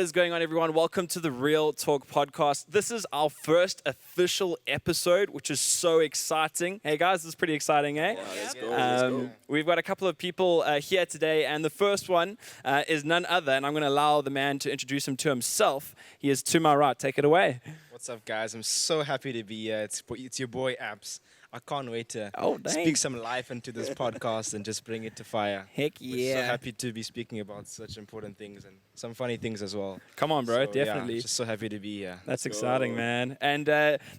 is going on, everyone? Welcome to the Real Talk podcast. This is our first official episode, which is so exciting. Hey, guys, this is pretty exciting, eh? Yeah, let's go. We've got a couple of people here today, and the first one is none other, and I'm going to allow the man to introduce him to himself. He is to my right. Take it away. What's up, guys? I'm so happy to be here. It's your boy, Apps. I can't wait to dang. speak some life into this podcast and just bring it to fire. Heck We're yeah. so happy to be speaking about such important things and some funny things as well. Come on, bro. So, Definitely. Yeah, just so happy to be here. That's exciting, man. And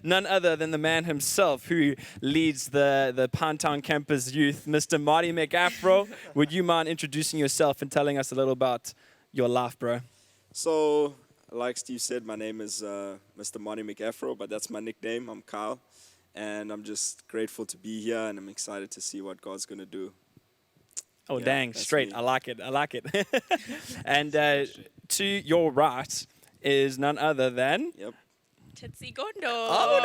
none other than the man himself who leads the Pinetown campus youth, Mr. Marty McAfro. Would you mind introducing yourself and telling us a little about your life, bro? So, like Steve said, my name is Mr. Marty McAfro, but that's my nickname. I'm Kyle, and I'm just grateful to be here, and I'm excited to see what God's going to do. Oh, Yeah, dang. that's Straight. me. I like it. And to your right is none other than... Yep. TsiTsi Gondo. Oh,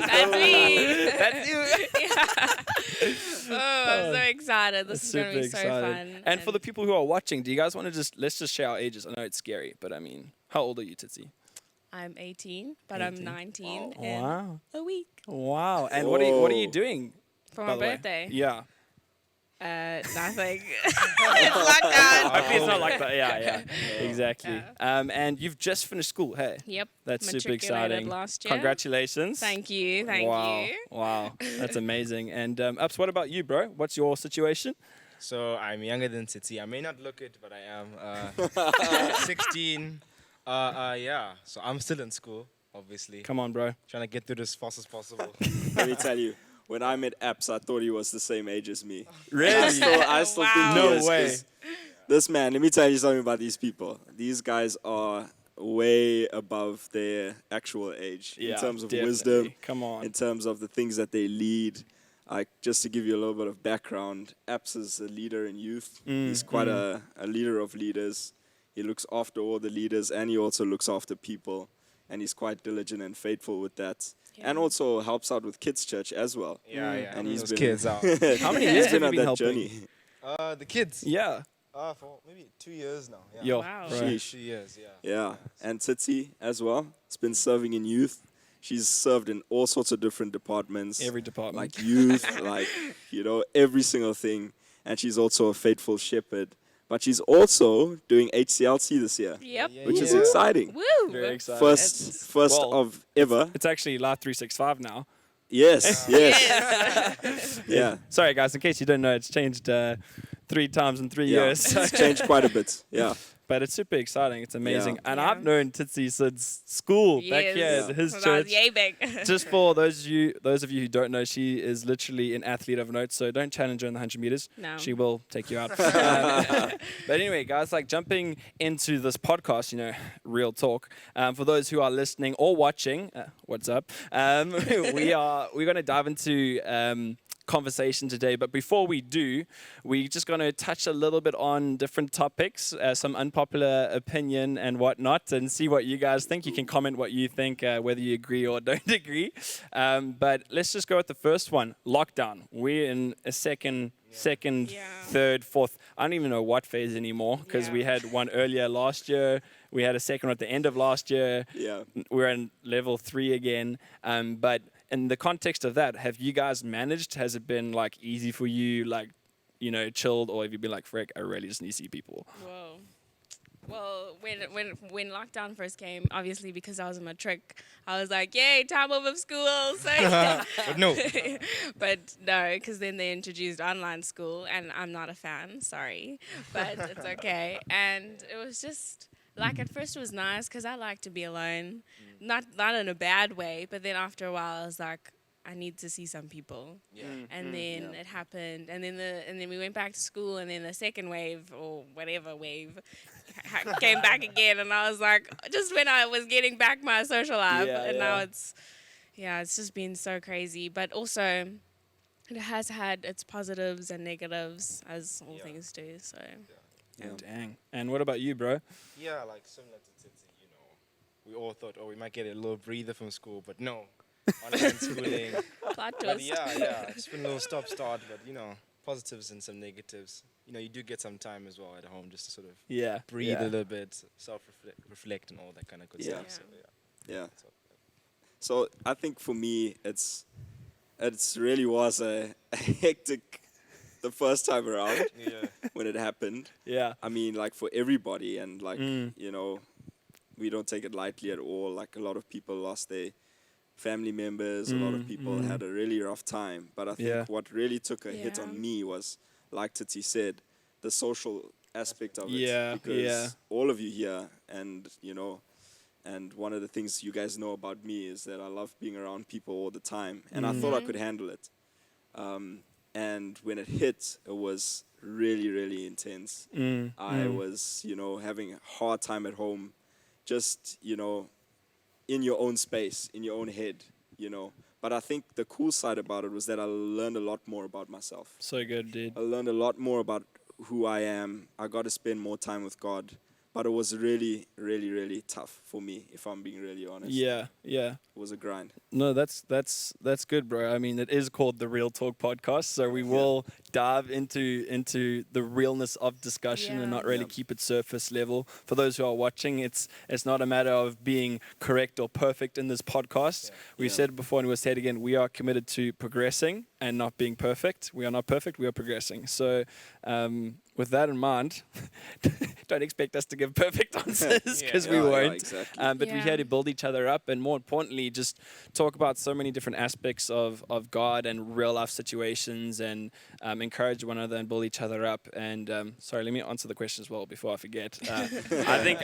That's me. That's you. Oh, I'm so excited. This is going to be so fun. And for the people who are watching, do you guys want to let's just share our ages? I know it's scary, but I mean, how old are you, TsiTsi? I'm 18, but 18. I'm 19 in Wow. a week Wow. And what are you Whoa. doing? for by my the way? birthday. Yeah. Nothing. It's lockdown. Hopefully it's not like that. Yeah. Exactly. Yeah. And you've just finished school, hey? Yep. That's super Matriculated exciting. last year. Congratulations. Thank you. Thank wow. you. Wow. That's amazing. And Ups, what about you, bro? What's your situation? So I'm younger than TsiTsi. I may not look it, but I am 16. Yeah, so I'm still in school, obviously. Come on, bro. Trying to get through this as fast as possible. Let me tell you, when I met Apps, I thought he was the same age as me. Really? I still think he No is, way. 'cause This man, let me tell you something about these people. These guys are way above their actual age in terms of definitely. wisdom, Come on. in terms of the things that they lead. Like, just to give you a little bit of background, Apps is a leader in youth. He's quite a leader of leaders. He looks after all the leaders, and he also looks after people. And he's quite diligent and faithful with that. Yeah. And also helps out with kids' church as well. Yeah. And Those he's been kids out. How many years He's have been you on been that helping? journey. The kids. Yeah. For maybe 2 years now. Yeah. Yo, Wow. bro. Sheesh. 2 years, yeah. Yeah, and TsiTsi as well. Has been serving in youth. She's served in all sorts of different departments. Every department. Like youth, like, every single thing. And she's also a faithful shepherd. But she's also doing HCLC this year, Yep. which is Yeah. exciting. Woo. Very exciting. First Well, of ever. It's actually Live 365 now. Yes. Yes. Yeah. Sorry, guys, in case you don't know, it's changed 3 times in 3 Yeah. years. It's changed quite a bit. Yeah. But it's super exciting. It's amazing. And Yeah. I've known TsiTsi since school back here Yes. at his When I was church. yay big. Just for those of you who don't know, she is literally an athlete of note. So don't challenge her in the 100 meters. No. She will take you out. But anyway, guys, like jumping into this podcast, real talk. For those who are listening or watching, what's up? We're going to dive into conversation today, but before we do, we're just going to touch a little bit on different topics, some unpopular opinion and whatnot, and see what you guys think. You can comment what you think, whether you agree or don't agree. But let's just go with the first one, lockdown. We're in a second, Yeah. third, fourth. I don't even know what phase anymore, because Yeah. we had one earlier last year. We had a second one at the end of last year. Yeah. We're in level 3 again. But in the context of that, have you guys managed? Has it been like easy for you, like, chilled, or have you been like, frick, I really just need to see people? Whoa. Well, when lockdown first came, obviously because I was in matric, I was like, yay, time off of school. So But no. But no, because then they introduced online school, and I'm not a fan, sorry. But it's okay. And it was just, like, at first it was nice because I like to be alone. Not in a bad way, but then after a while I was like, I need to see some people. Yeah. And then it happened, and then we went back to school, and then the second wave, or whatever wave, came back again, and I was like, just when I was getting back my social life, and now it's just been so crazy. But also, it has had its positives and negatives, as all things do. So Yeah. Dang. And what about you, bro? Yeah, like similar to TsiTsi, we all thought, we might get a little breather from school, but no. Online schooling. plot But twist. yeah, it's been a little stop-start, but positives and some negatives. you do get some time as well at home just to sort of Yeah. breathe yeah. a little bit, self-reflect and all that kind of good Yeah. stuff. So, Yeah. So, So I think for me, it's really was a hectic the first time around yeah. when it happened. Yeah. I mean, like for everybody, and like Mm. we don't take it lightly at all. Like a lot of people lost their family members. A lot of people had a really rough time. But I think Yeah. what really took a hit Yeah. on me was, like TsiTsi said, the social aspect of Yeah, it. Because yeah. all of you here, and and one of the things you guys know about me is that I love being around people all the time, and I thought I could handle it. And when it hit, it was really, really intense. I was, having a hard time at home, just, in your own space, in your own head. But I think the cool side about it was that I learned a lot more about myself. So good, dude. I learned a lot more about who I am. I got to spend more time with God. But it was really, really, really tough for me, if I'm being really honest. Yeah, yeah. It was a grind. No, that's good, bro. I mean, it is called the Real Talk Podcast, so we will dive into the realness of discussion and Yeah. not really keep it surface level. For those who are watching, it's not a matter of being correct or perfect in this podcast. We've said it before and we'll say it again. We are committed to progressing and not being perfect. We are not perfect. We are progressing. So, with that in mind, don't expect us to give perfect answers because we won't. Exactly. But we're here to build each other up, and more importantly, just talk about so many different aspects of God and real life situations, and encourage one another and build each other up. And sorry, let me answer the question as well before I forget. I think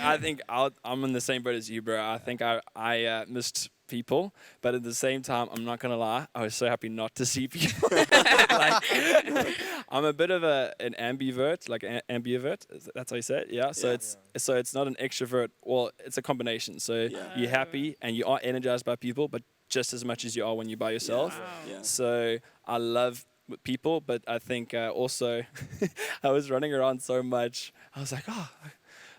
I'm in the same boat as you, bro. I think I missed people, but at the same time, I'm not gonna lie, I was so happy not to see people. Like, I'm a bit of an ambivert, like ambivert. That's how you say it. Yeah. So it's not an extrovert. Well, it's a combination. So you're happy and you are energized by people, but just as much as you are when you're by yourself. Wow. Yeah. So I love people, but I think also I was running around so much. I was like,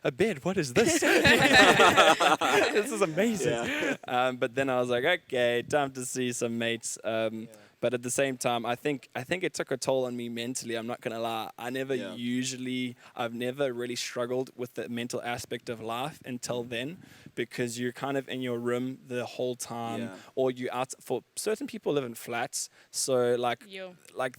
a bed, what is this? This is amazing. Yeah. But then I was like, okay, time to see some mates. But at the same time, I think it took a toll on me mentally. I'm not gonna lie. I've never really struggled with the mental aspect of life until then, because you're kind of in your room the whole time, or you out. For certain people live in flats, so like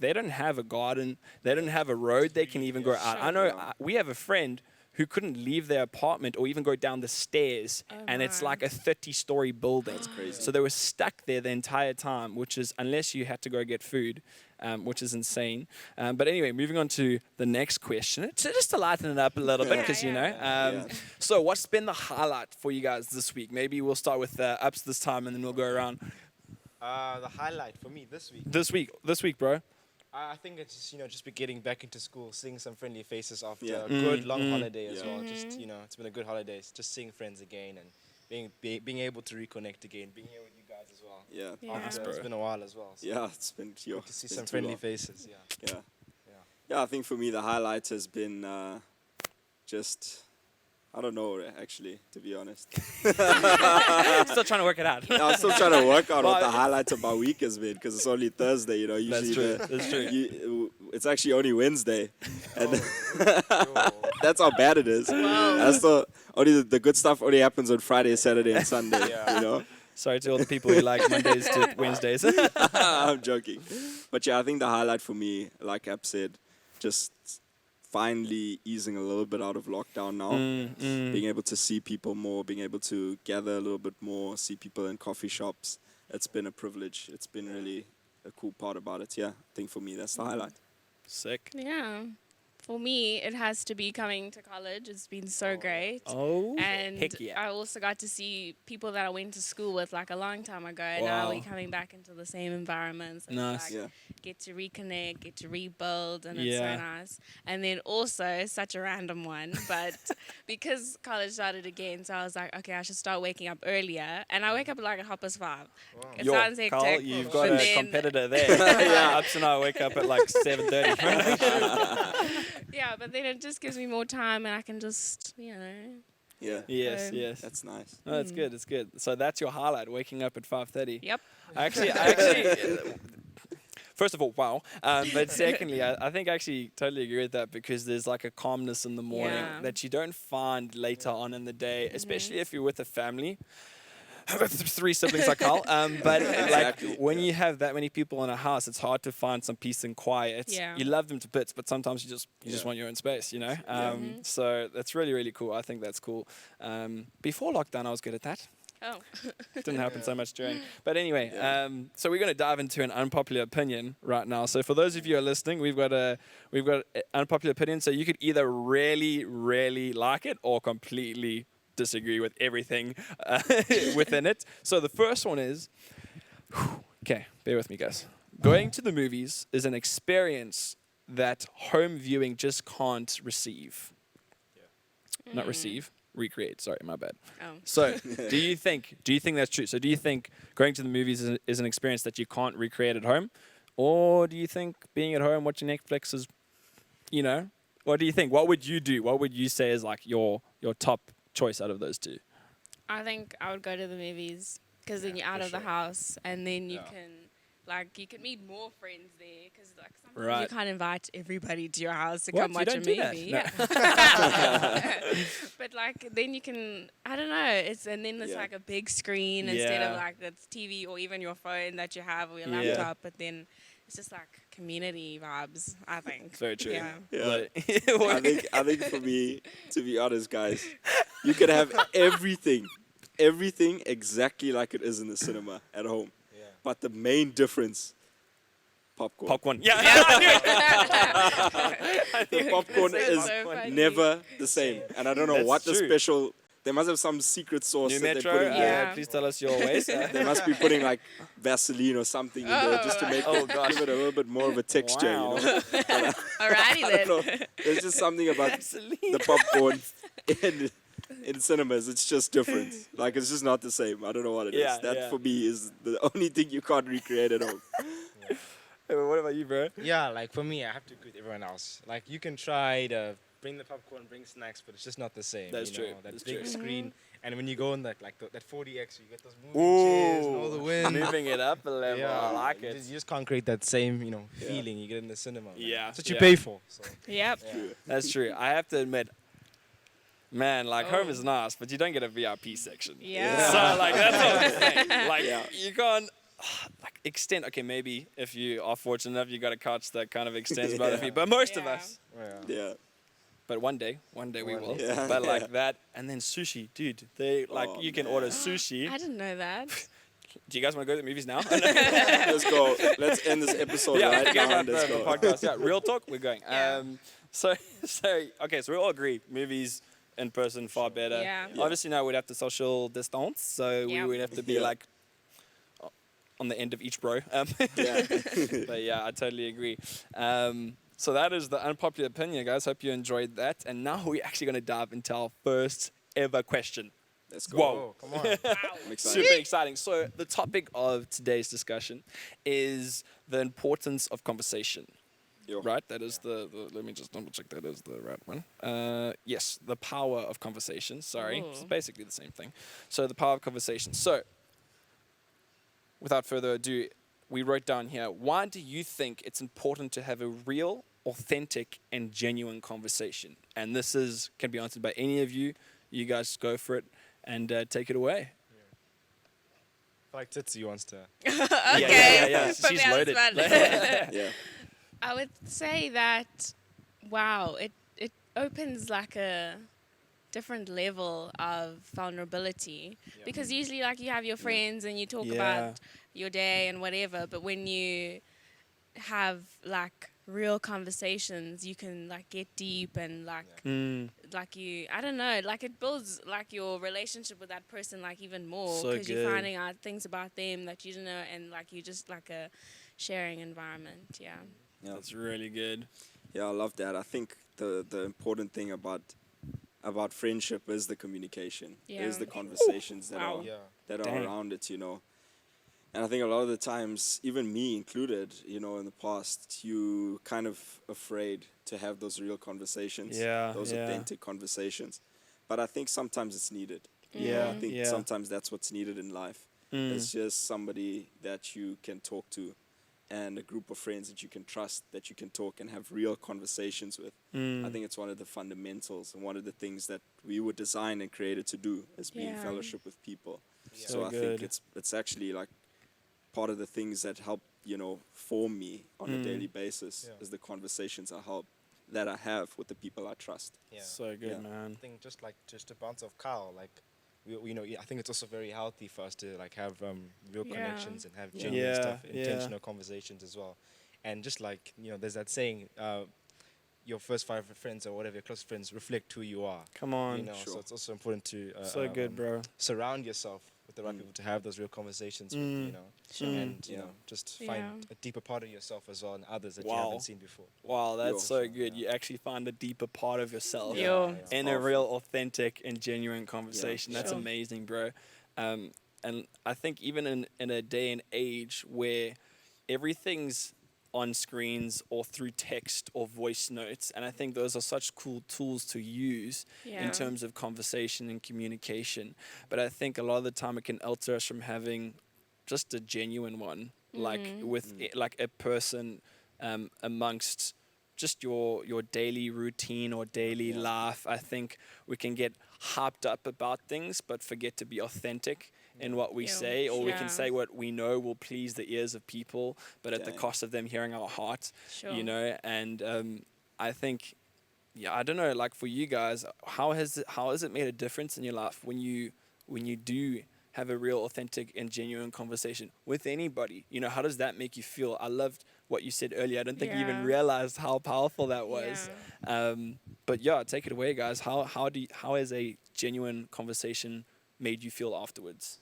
they don't have a garden, they don't have a road they can even go out. I know we have a friend who couldn't leave their apartment or even go down the stairs, and it's like a 30-story building. That's crazy. So they were stuck there the entire time, which is, unless you had to go get food, which is insane. But anyway, moving on to the next question, just to lighten it up a little bit, because So what's been the highlight for you guys this week? Maybe we'll start with Ups this time, and then we'll go around. The highlight for me this week. This week, bro. I think it's just be getting back into school, seeing some friendly faces after a good long holiday as well. Just it's been a good holiday. It's just seeing friends again and being able to reconnect again, being here with you guys as well. It's been a while as well. So It's been good to see some friendly faces. I think for me the highlight has been just, I don't know, actually, to be honest. Still trying to work it out. I'm still trying to work out what the highlight of my week has been, because it's only Thursday, Usually That's true. it's actually only Wednesday, and that's how bad it is. That's only the good stuff only happens on Friday, Saturday, and Sunday. Sorry to all the people who like Mondays to Wednesdays. I'm joking, but I think the highlight for me, like Ab said, just finally easing a little bit out of lockdown now, being able to see people more, being able to gather a little bit more, see people in coffee shops. It's been a privilege. It's been really a cool part about it. I think for me that's the highlight. Sick. Yeah. For me, it has to be coming to college. It's been so great. Oh, and heck yeah. I also got to see people that I went to school with like a long time ago. And now we're coming back into the same environments. And Nice. get to reconnect, get to rebuild, and it's so nice. And then also, such a random one, but because college started again, so I was like, okay, I should start waking up earlier. And I wake up at like 5:30. Wow. It sounds hectic. Carl, you've got but a then- competitor there. Ups and I wake up at like 7:30. Yeah, but then it just gives me more time, and I can just, Yes. That's nice. No, it's good. It's good. So that's your highlight, waking up at 5:30. Yep. Actually, first of all, wow. But secondly, I think I actually totally agree with that, because there's like a calmness in the morning Yeah. that you don't find later on in the day, especially if you're with a family. 3 siblings like Carl. But Exactly, like when you have that many people in a house, it's hard to find some peace and quiet. Yeah. You love them to bits, but sometimes you just want your own space, you know. So that's really, really cool. I think that's cool. Before lockdown, I was good at that. Oh. Didn't happen so much during. But anyway, so we're going to dive into an unpopular opinion right now. So for those of you who are listening, we've got an unpopular opinion. So you could either really, really like it or completely disagree with everything within it. So the first one is, okay, bear with me, guys. Going to the movies is an experience that home viewing just can't receive. Not receive. Recreate. Sorry, my bad. Oh. So, do you think that's true? So, do you think going to the movies is an experience that you can't recreate at home, or do you think being at home watching Netflix is, you know, what do you think? What would you do? What would you say is like your top choice out of those two? I think I would go to the movies, because then you're out of the house, and then you can meet more friends there, because like sometimes you can't invite everybody to your house to come watch a movie. No. But like then you can, I don't know, it's like a big screen instead of like the TV or even your phone that you have or your laptop, but then it's just like community vibes, I think. Very true. Yeah. I think for me, to be honest, guys, you could have everything exactly like it is in the cinema at home. Yeah. But the main difference, popcorn. Yeah. The popcorn is never the same. And I don't know what the special... They must have some secret sauce New that Metro, they put in there. please tell us your ways. They must be putting like Vaseline or something in there just to make give it a little bit more of a texture, you know. Alrighty then. There's just something about the popcorn in cinemas. It's just different. Like, it's just not the same. I don't know what it is. That for me is the only thing you can't recreate at home. What about you, bro? Yeah, like for me, I have to agree with everyone else. Like you can try to bring the popcorn, bring snacks, but it's just not the same. That's you know? true. That That's big true. screen, and when you go on that 40X, you get those moving chairs and all the wind. Moving it up a level. Yeah, I like it. You just can't create that same, feeling you get in the cinema. Man. Yeah, That's what you pay for. So. Yep. Yeah. That's true. I have to admit, man, like home is nice, but you don't get a VIP section. Yeah. So like that's what I'm saying. Like you can't like extend. Okay, maybe if you are fortunate enough, you got a couch that kind of extends about a feet. But most of us. Yeah. But one day we will. Yeah. But like that, and then sushi, dude. They like you can order sushi. I didn't know that. Do you guys want to go to the movies now? Let's go. Let's end this episode right now. And let's the go. podcast. Yeah, real talk. We're going. Yeah. So we all agree. Movies in person far better. Yeah. Obviously now we'd have to social distance, so we would have to be like on the end of each row. But yeah, I totally agree. So that is the unpopular opinion, guys. Hope you enjoyed that. And now we're actually going to dive into our first ever question. Let's go. Whoa. Come on. I'm excited. Super exciting. So the topic of today's discussion is the importance of conversation. Right? That is the let me just double check that is the right one. Yes, the power of conversation. Sorry. Ooh. It's basically the same thing. So the power of conversation. So without further ado, we wrote down here, why do you think it's important to have a real, authentic, and genuine conversation? And this can be answered by any of you. You guys go for it and take it away. Like TsiTsi wants to. Okay. Yeah. Put me She's on the loaded. spot. Yeah. I would say that, wow, it opens like a different level of vulnerability, because usually like you have your friends and you talk about your day and whatever, but when you have like real conversations, you can like get deep and like I don't know, like it builds like your relationship with that person like even more, So because you're good. finding out things about them that you don't know, and like you just like a sharing environment. Yeah. That's really good. Yeah, I love that. I think the important thing about friendship is the communication. Yeah. Is the conversations that Wow. are Dang. around it, you know. And I think a lot of the times, even me included, you know, in the past, you kind of afraid to have those real conversations, those authentic conversations. But I think sometimes it's needed. Yeah. I think sometimes that's what's needed in life. It's just somebody that you can talk to and a group of friends that you can trust, that you can talk and have real conversations with. I think it's one of the fundamentals and one of the things that we were designed and created to do, is being fellowship with people. So I think it's actually like part of the things that help, form me on a daily basis is the conversations that I have with the people I trust. Yeah. So good, man. I think just to bounce off Kyle, like I think it's also very healthy for us to like have real connections and have genuine stuff, intentional conversations as well. And just like there's that saying, your first 5 friends or whatever, your close friends reflect who you are. Come on. So it's also important to so good, bro. surround yourself with the right people to have those real conversations with, and just find a deeper part of yourself as well and others that you haven't seen before. Wow, that's so good. You actually find a deeper part of yourself in a Powerful. real authentic and genuine conversation. That's amazing, bro. And I think even in a day and age where everything's on screens or through text or voice notes, and I think those are such cool tools to use in terms of conversation and communication, but I think a lot of the time it can alter us from having just a genuine one, like with like a person amongst just your daily routine or daily life. I think we can get hyped up about things but forget to be authentic in what we say, or we can say what we know will please the ears of people, but at the cost of them hearing our heart, and I think, I don't know, like for you guys, how has it made a difference in your life when you do have a real authentic and genuine conversation with anybody? How does that make you feel? I loved what you said earlier. I don't think you even realized how powerful that was. But take it away, guys. How has a genuine conversation made you feel afterwards?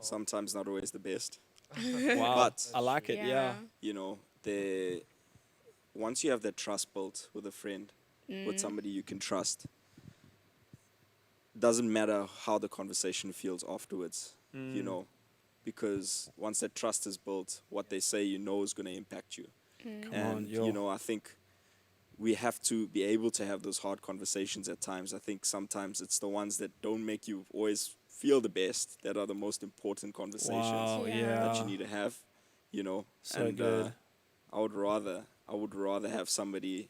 Sometimes not always the best. Wow, but I like it. Once you have that trust built with a friend, with somebody you can trust, doesn't matter how the conversation feels afterwards, because once that trust is built, what they say is going to impact you. I think we have to be able to have those hard conversations at times. I think sometimes it's the ones that don't make you always feel the best that are the most important conversations that you need to have, So and good. I would rather have somebody,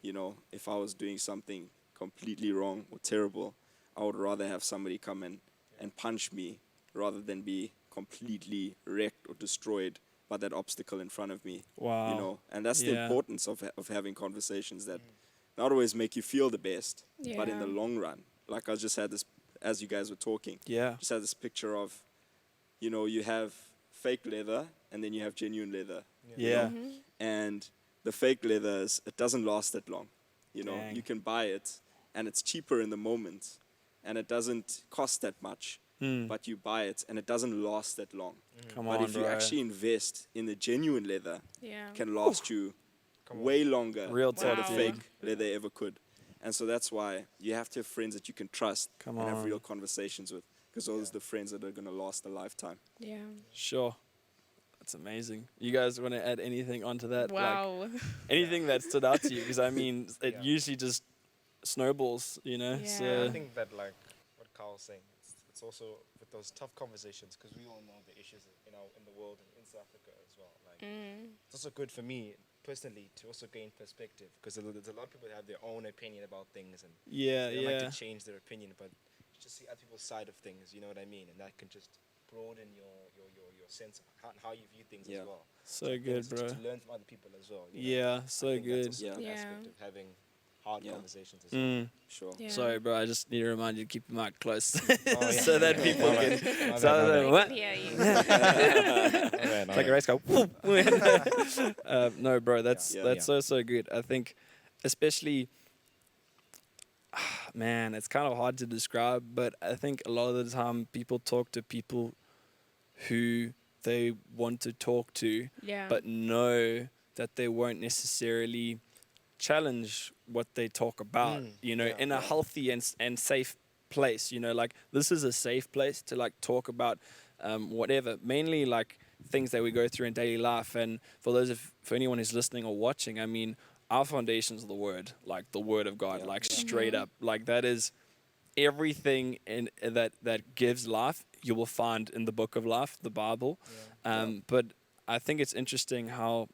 if I was doing something completely wrong or terrible, I would rather have somebody come in and punch me rather than be completely wrecked or destroyed by that obstacle in front of me. Wow. And that's the importance of having conversations that not always make you feel the best, but in the long run. Like I just had this, as you guys were talking, just had this picture of, you have fake leather and then you have genuine leather. And the fake leather, it doesn't last that long. You can buy it and it's cheaper in the moment and it doesn't cost that much, but you buy it and it doesn't last that long. But if you actually invest in the genuine leather, it can last you way longer than the fake leather ever could. And so that's why you have to have friends that you can trust and have real conversations with, because those are the friends that are going to last a lifetime. Sure. That's amazing. You guys want to add anything onto that? Wow. Like, anything that stood out to you? Because, I mean, it usually just snowballs, So I think that, like what Carl was saying, it's also with those tough conversations, because we all know the issues in the world and in South Africa as well. Like, it's also good for me personally to also gain perspective, because there's a lot of people that have their own opinion about things, and they don't like to change their opinion, but just see other people's side of things, you know what I mean? And that can just broaden your sense of how you view things as well. So good, bro. To learn from other people as well. So good. That's also an aspect of having hard conversations as well. Sure. Sorry, bro. I just need to remind you to keep the mic close, so that people can. What? Hear you. Like a race car. No, bro. That's so good. I think, especially. Man, it's kind of hard to describe, but I think a lot of the time people talk to people who they want to talk to, but know that they won't necessarily challenge what they talk about, in a healthy and safe place. Like, this is a safe place to like talk about whatever, mainly like things that we go through in daily life. And for anyone who's listening or watching, I mean, our foundation is the word, like the word of God, like straight up, like that is everything in that gives life. You will find in the book of life, the Bible. But I think it's interesting how,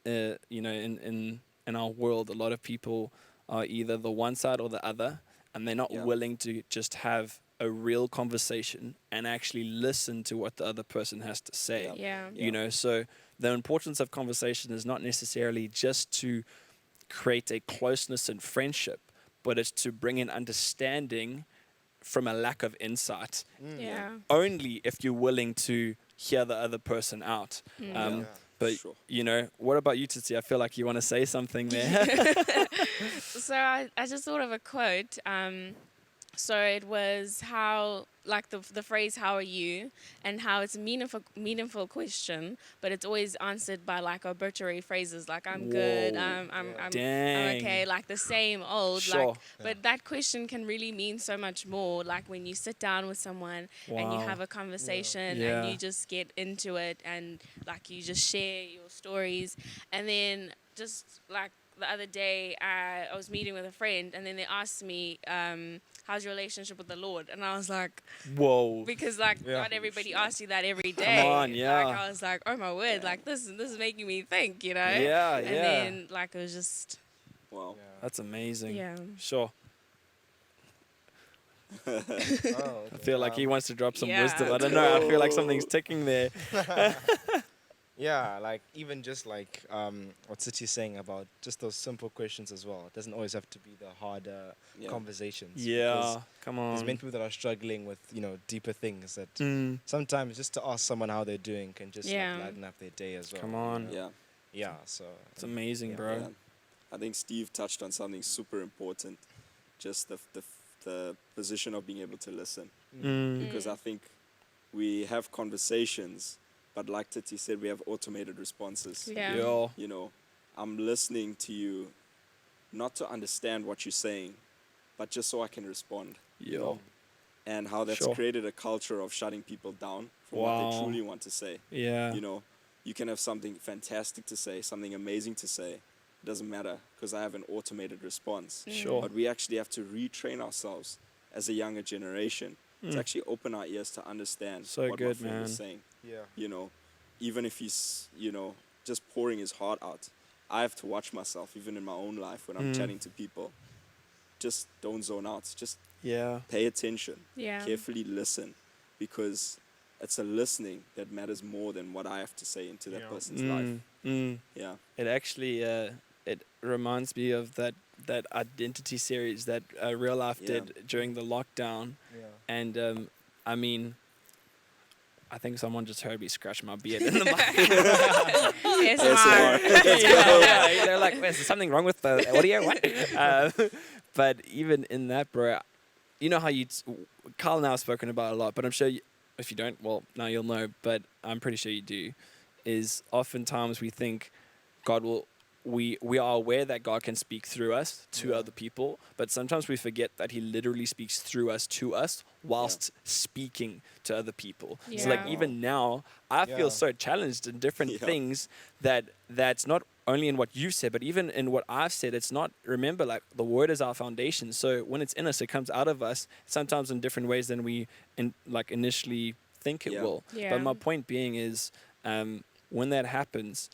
you know, in our world, a lot of people are either the one side or the other, and they're not willing to just have a real conversation and actually listen to what the other person has to say. Yeah. You know, so the importance of conversation is not necessarily just to create a closeness and friendship, but it's to bring in understanding from a lack of insight. Yeah. Only if you're willing to hear the other person out. But, Sure. you know, what about you, TsiTsi? I feel like you want to say something there. So I just thought of a quote. So it was how, like the phrase "How are you?" and how it's a meaningful question, but it's always answered by like arbitrary phrases like "I'm good," Whoa. I'm Dang. okay," like the same old. Sure. Like, but that question can really mean so much more. Like when you sit down with someone and you Wow. have a conversation Yeah. and you just get into it and like you just share your stories, and then just like the other day I was meeting with a friend and then they asked me, how's your relationship with the Lord? And I was like, Whoa. because like not everybody asks you that every day. on, yeah. Like I was like, oh my word, like this is making me think, you know? Yeah, And yeah. then like it was just, Wow. That's amazing. yeah. Sure. Oh, okay. I feel like he wants to drop some Yeah. wisdom. I don't know. I feel like something's ticking there. Yeah, like even just like what TsiTsi's saying about just those simple questions as well. It doesn't always have to be the harder conversations. Yeah. because Come There's many on. people that are struggling with, you know, deeper things that Mm, sometimes just to ask someone how they're doing can just Yeah. like lighten up their day as well. Come you on. know? Yeah. Yeah, so it's amazing, Yeah. bro. Yeah. I think Steve touched on something super important, just the position of being able to listen. Mm. Because I think we have conversations, but like TsiTsi said, we have automated responses. Yeah. Yo. You know, I'm listening to you not to understand what you're saying, but just so I can respond. Yo. And how that's Sure. created a culture of shutting people down from what Wow. they truly want to say. Yeah. You know, you can have something fantastic to say, something amazing to say. It doesn't matter because I have an automated response. Sure. But we actually have to retrain ourselves as a younger generation to actually open our ears to understand So what good, my friend is man. saying. yeah. You know, even if he's, you know, just pouring his heart out. I have to watch myself, even in my own life, when I'm chatting to people. Just don't zone out. Just Yeah. pay attention. Yeah. Carefully listen, because it's a listening that matters more than what I have to say into that Yeah. person's life. Yeah. It actually it reminds me of that identity series that Realife Yeah. did during the lockdown, Yeah. and I mean, I think someone just heard me scratch my beard in the mic. ASMR. Yeah, they're like, "Is there something wrong with the audio?" What? But even in that, bro, you know how Carl and I have spoken about it a lot, but I'm sure if you don't, well, now you'll know, but I'm pretty sure you do, is oftentimes we think God will, we are aware that God can speak through us to other people, but sometimes we forget that he literally speaks through us to us whilst speaking to other people. So like Yeah. even now, I feel Yeah. so challenged in different Yeah. things that's not only in what you've said, but even in what I've said. It's not, remember, like the word is our foundation. So when it's in us, it comes out of us, sometimes in different ways than we initially think it Yeah. will. Yeah. But my point being is, when that happens,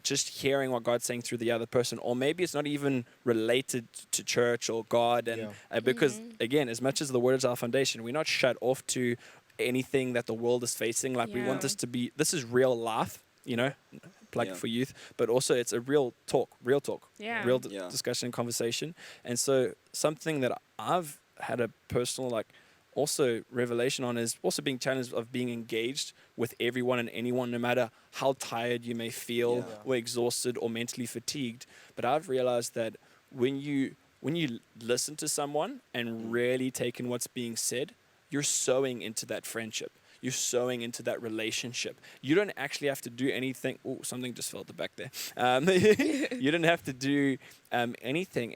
just hearing what God's saying through the other person, or maybe it's not even related to church or God, and because again, as much as the word is our foundation, we're not shut off to anything that the world is facing. Like we want Yeah. this to be, this is real life, you know, like Yeah. for youth, but also it's a real talk, Yeah. real Yeah. discussion and conversation. And so something that I've had a personal also revelation on is also being challenged of being engaged with everyone and anyone, no matter how tired you may feel Yeah. or exhausted or mentally fatigued. But I've realized that when you listen to someone and really take in what's being said, you're sowing into that friendship. You're sowing into that relationship. You don't actually have to do anything. Oh, something just fell at the back there. You don't have to do anything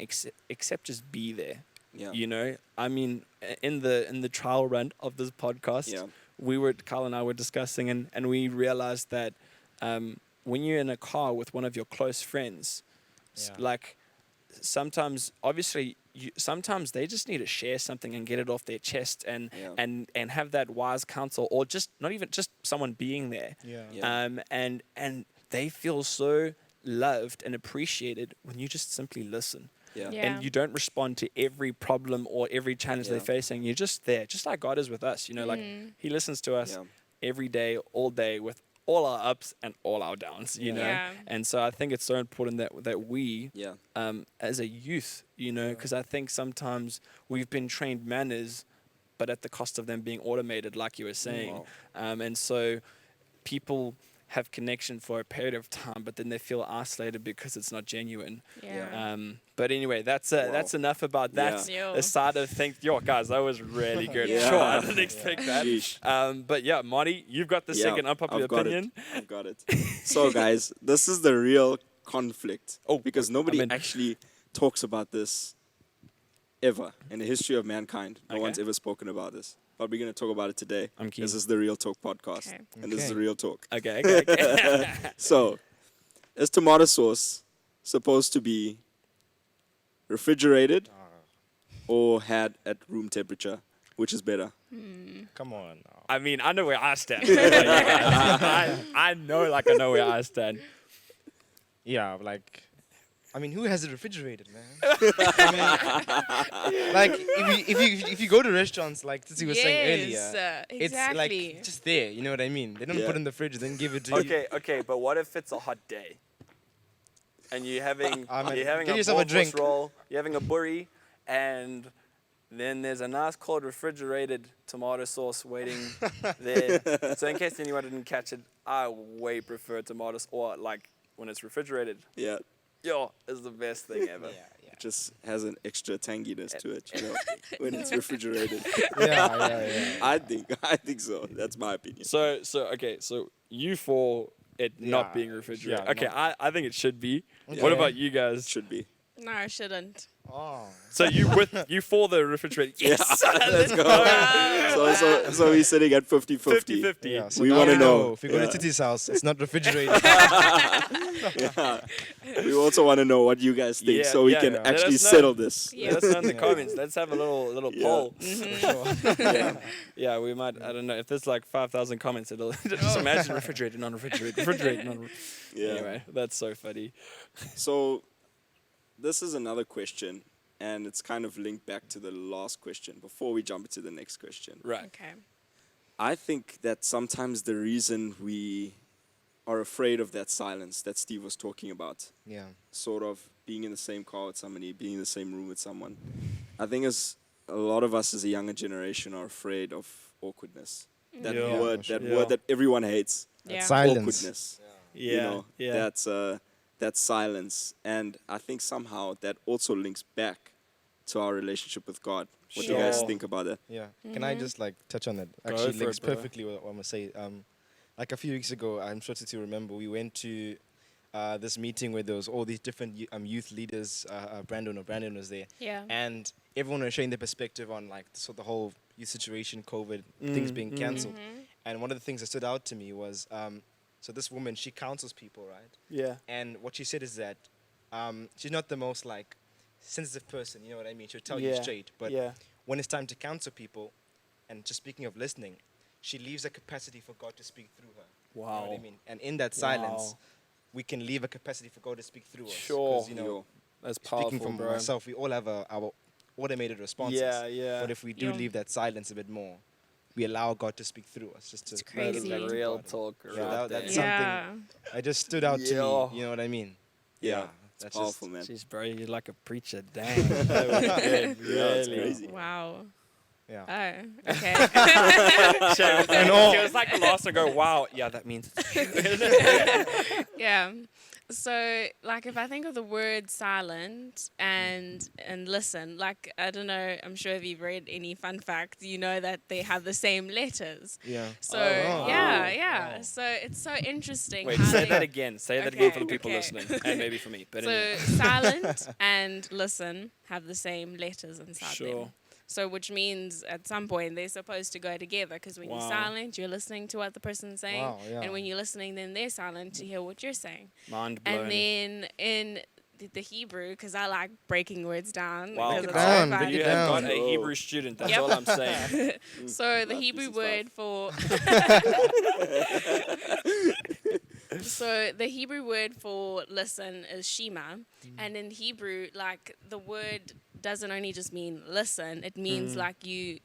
except just be there. Yeah. You know, I mean, in the trial run of this podcast, Carl and I were discussing, and we realized that when you're in a car with one of your close friends, like sometimes, obviously, sometimes they just need to share something and get it off their chest and have that wise counsel, or just not even just someone being there. And they feel so loved and appreciated when you just simply listen. And you don't respond to every problem or every challenge they're facing. You're just there, just like God is with us. You know, like He listens to us every day, all day, with all our ups and all our downs. You know, and so I think it's so important that we, as a youth, you know, because I think sometimes we've been trained manners, but at the cost of them being automated, like you were saying. And so people have connection for a period of time, but then they feel isolated because it's not genuine. But anyway, that's enough about that side of things. Yo, guys, that was really good. Sure, I didn't expect that. But yeah, Marty, you've got the second unpopular opinion. I've got it. So guys, this is the real conflict. Because nobody actually talks about this ever in the history of mankind. No one's ever spoken about this. But we're going to talk about it today. I'm keen. This is the Real Talk podcast. And this is the Real Talk. Okay. So, is tomato sauce supposed to be refrigerated or had at room temperature? Which is better? Come on. I mean, I know where I stand. I know where I stand. Yeah, like, I mean, who has it refrigerated, man? I mean, like, if you go to restaurants, like TsiTsi was saying earlier, it's like just there. You know what I mean? They don't put it in the fridge, then give it to you. Okay, but what if it's a hot day, and you're having a yourself a drink. roll, you're having a burry, and then there's a nice cold refrigerated tomato sauce waiting there. So in case anyone didn't catch it, I way prefer tomatoes, or like when it's refrigerated. Yo, is the best thing ever. It just has an extra tanginess to it, you know, when it's refrigerated. I think so. That's my opinion. So you for it not being refrigerated. Okay, I think it should be. What about you guys? It should be. No, I shouldn't. So you for the refrigerated? Yes. Let's go. So we're sitting at 50-50. 50-50. So we want to know. If you go to TsiTsi's house, it's not refrigerated. We also want to know what you guys think, so we can actually settle this. Let us know in the comments. Let's have a little poll. We might. I don't know if there's like 5,000 comments. It'll just imagine refrigerated, non-refrigerated, Anyway, that's so funny. So this is another question, and it's kind of linked back to the last question before we jump into the next question. Right. Okay. I think that sometimes the reason we are afraid of that silence that Steve was talking about, sort of being in the same car with somebody, being in the same room with someone, I think is a lot of us as a younger generation are afraid of awkwardness. That word that everyone hates. Silence. Awkwardness. That's silence. And I think somehow that also links back to our relationship with God. What do you guys think about that? Can I just like touch on that? Actually links perfectly with what I'm going to say. Like a few weeks ago, I'm sure TsiTsi remember, we went to this meeting where there was all these different youth leaders. Brandon was there. And everyone was sharing their perspective on like the whole youth situation, COVID, things being cancelled. And one of the things that stood out to me was, so this woman, she counsels people, right? And what she said is that she's not the most like sensitive person, you know what I mean? She'll tell you straight. But when it's time to counsel people, and just speaking of listening, she leaves a capacity for God to speak through her. Wow. You know what I mean? And in that silence, we can leave a capacity for God to speak through us. Sure. You know, that's powerful, speaking from bro. myself, we all have our automated responses. But if we do leave that silence a bit more, we allow God to speak through us. Just to It's crazy. That's real talk. That's something I just stood out to me. You know what I mean? That's powerful, man. Jeez, bro, you're like a preacher. Dang. That was good. That's crazy. Wow. Yeah. Oh, okay. She was like the last to go, wow. Yeah, that means. Yeah. So, like, if I think of the word silent and listen, like, I don't know, I'm sure if you've read any fun facts, you know that they have the same letters. So, so it's so interesting. Wait, say that again. Say that again for the people listening, and maybe for me. But so, anyway. silent and listen have the same letters inside them. So, which means at some point they're supposed to go together, because when you're silent, you're listening to what the person's saying, and when you're listening, then they're silent to hear what you're saying. Mind blown. And then in the Hebrew, because I like breaking words down. Wow. because Break it it's so down, fun. break it You have down. got a Oh. Hebrew student. That's Yep. all I'm saying. So the Love Hebrew Thesis word for so the Hebrew word for listen is shema, and in Hebrew, like the word doesn't only just mean listen; it means like you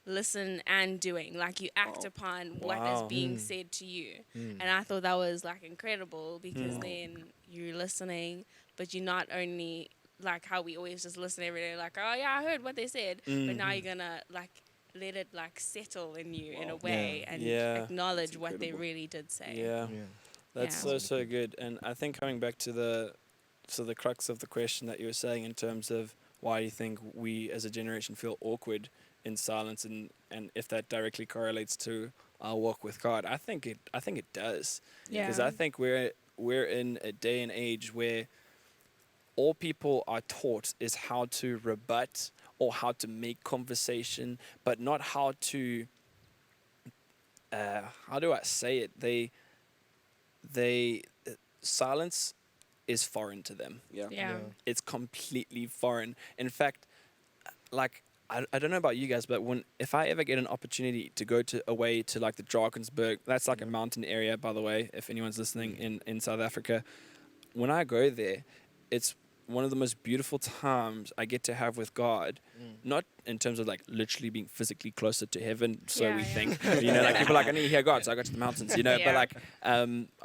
listen and doing, like you act Wow. upon what is Wow. being said to you. And I thought that was like incredible because then you're listening, but you're not only like how we always just listen every day, like, oh yeah, I heard what they said, but now you're gonna like let it like settle in you in a way and Yeah. acknowledge what they incredible. really did say. Yeah. Yeah. That's Yeah. so good. And I think coming back to the crux of the question that you were saying in terms of why do you think we as a generation feel awkward in silence, and if that directly correlates to our walk with God, I think it does. Because Yeah. I think we're in a day and age where all people are taught is how to rebut or how to make conversation, but not how to how do I say it? They silence is foreign to them. Yeah. Yeah. It's completely foreign. In fact, like I don't know about you guys, but if I ever get an opportunity to go away to like the Drakensberg, that's like a mountain area, by the way, if anyone's listening in South Africa, when I go there, it's one of the most beautiful times I get to have with God. Not in terms of like literally being physically closer to heaven, so Yeah, we yeah. think, like people are like, I need to hear God, so I go to the mountains, but Yeah. like, I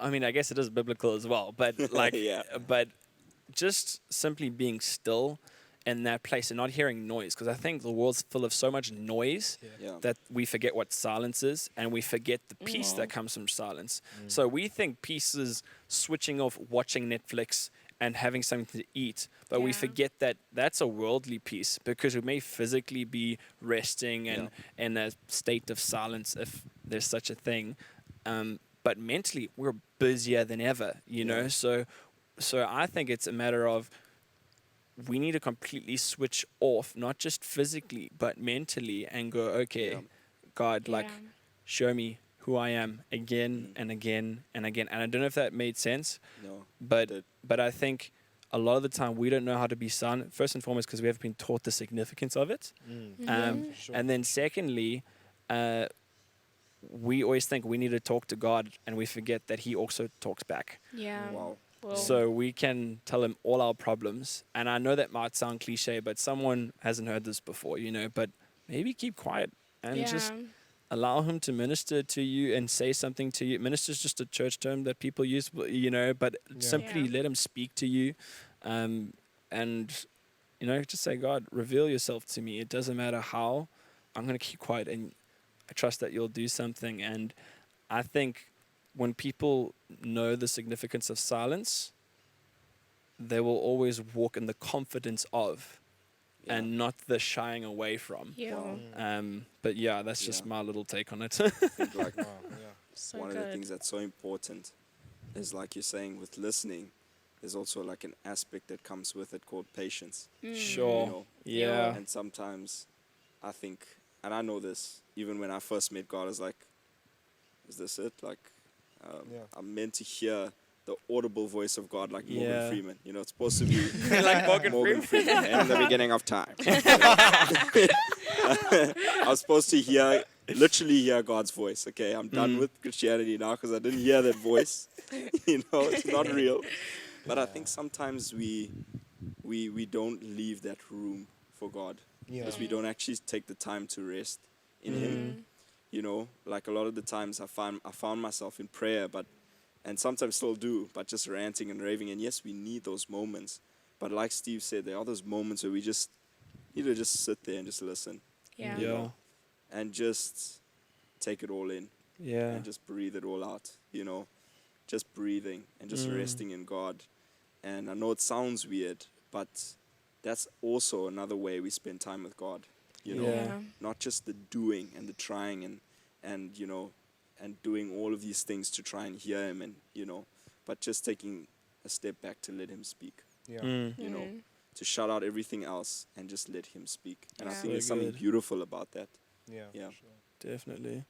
mean, I guess it is biblical as well, but like, Yeah. but just simply being still in that place and not hearing noise, because I think the world's full of so much noise Yeah. that we forget what silence is, and we forget the peace that comes from silence. So we think peace is switching off, watching Netflix, and having something to eat, but we Yeah. forget that that's a worldly peace, because we may physically be resting and in a state of silence, if there's such a thing, but mentally we're busier than ever, so I think it's a matter of we need to completely switch off, not just physically but mentally, and go, okay, God, like, Yeah. show me who I am again and again and again. And I don't know if that made sense, No. but Did. but I think a lot of the time we don't know how to be silent, first and foremost because we haven't been taught the significance of it, Sure. and then secondly, we always think we need to talk to God, and we forget that He also talks back. Yeah. Wow. Well, So we can tell Him all our problems. And I know that might sound cliche, but someone hasn't heard this before, but maybe keep quiet and just allow Him to minister to you and say something to you. Minister is just a church term that people use, but simply Yeah. let Him speak to you. And, just say, God, reveal yourself to me. It doesn't matter how. I'm going to keep quiet, and I trust that you'll do something. And I think when people know the significance of silence, they will always walk in the confidence of, and not the shying away from. yeah. But yeah, that's just Yeah. my little take on it. I think like Wow. Yeah. So one good. of the things that's so important is, like you're saying, with listening, there's also like an aspect that comes with it called patience. Sure. You know, Yeah. and sometimes I think, and I know this, even when I first met God, I was like, is this it? Like, I'm meant to hear the audible voice of God like Morgan Yeah. Freeman. It's supposed to be Like Morgan Freeman in the beginning of time. I was supposed to literally hear God's voice. Okay, I'm done with Christianity now because I didn't hear that voice. It's not real. But I think sometimes we don't leave that room for God, Yeah. because we don't actually take the time to rest in Him. Like a lot of the times I found myself in prayer, and sometimes still do, but just ranting and raving. And yes, we need those moments. But like Steve said, there are those moments where we just need to just sit there and just listen. Yeah. Yeah. And just take it all in. Yeah. And just breathe it all out. Just breathing and just resting in God. And I know it sounds weird, but that's also another way we spend time with God. Yeah. Not just the doing and the trying and doing all of these things to try and hear Him, and but just taking a step back to let Him speak. Yeah. To shut out everything else and just let Him speak. And I Yeah. think So there's something good. beautiful about that. Yeah. Yeah. Sure. Definitely.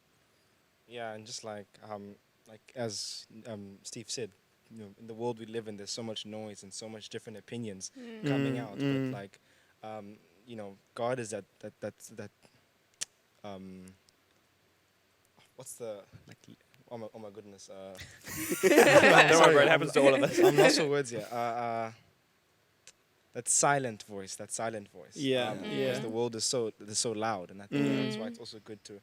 Yeah, and just like as Steve said, in the world we live in, there's so much noise and so much different opinions coming out. But like, God is that what's the like? Oh my goodness. Don't worry, bro, it happens to all of us. I'm lost for words here. That silent voice. Yeah, Because the world is so loud, and I think that's why it's also good to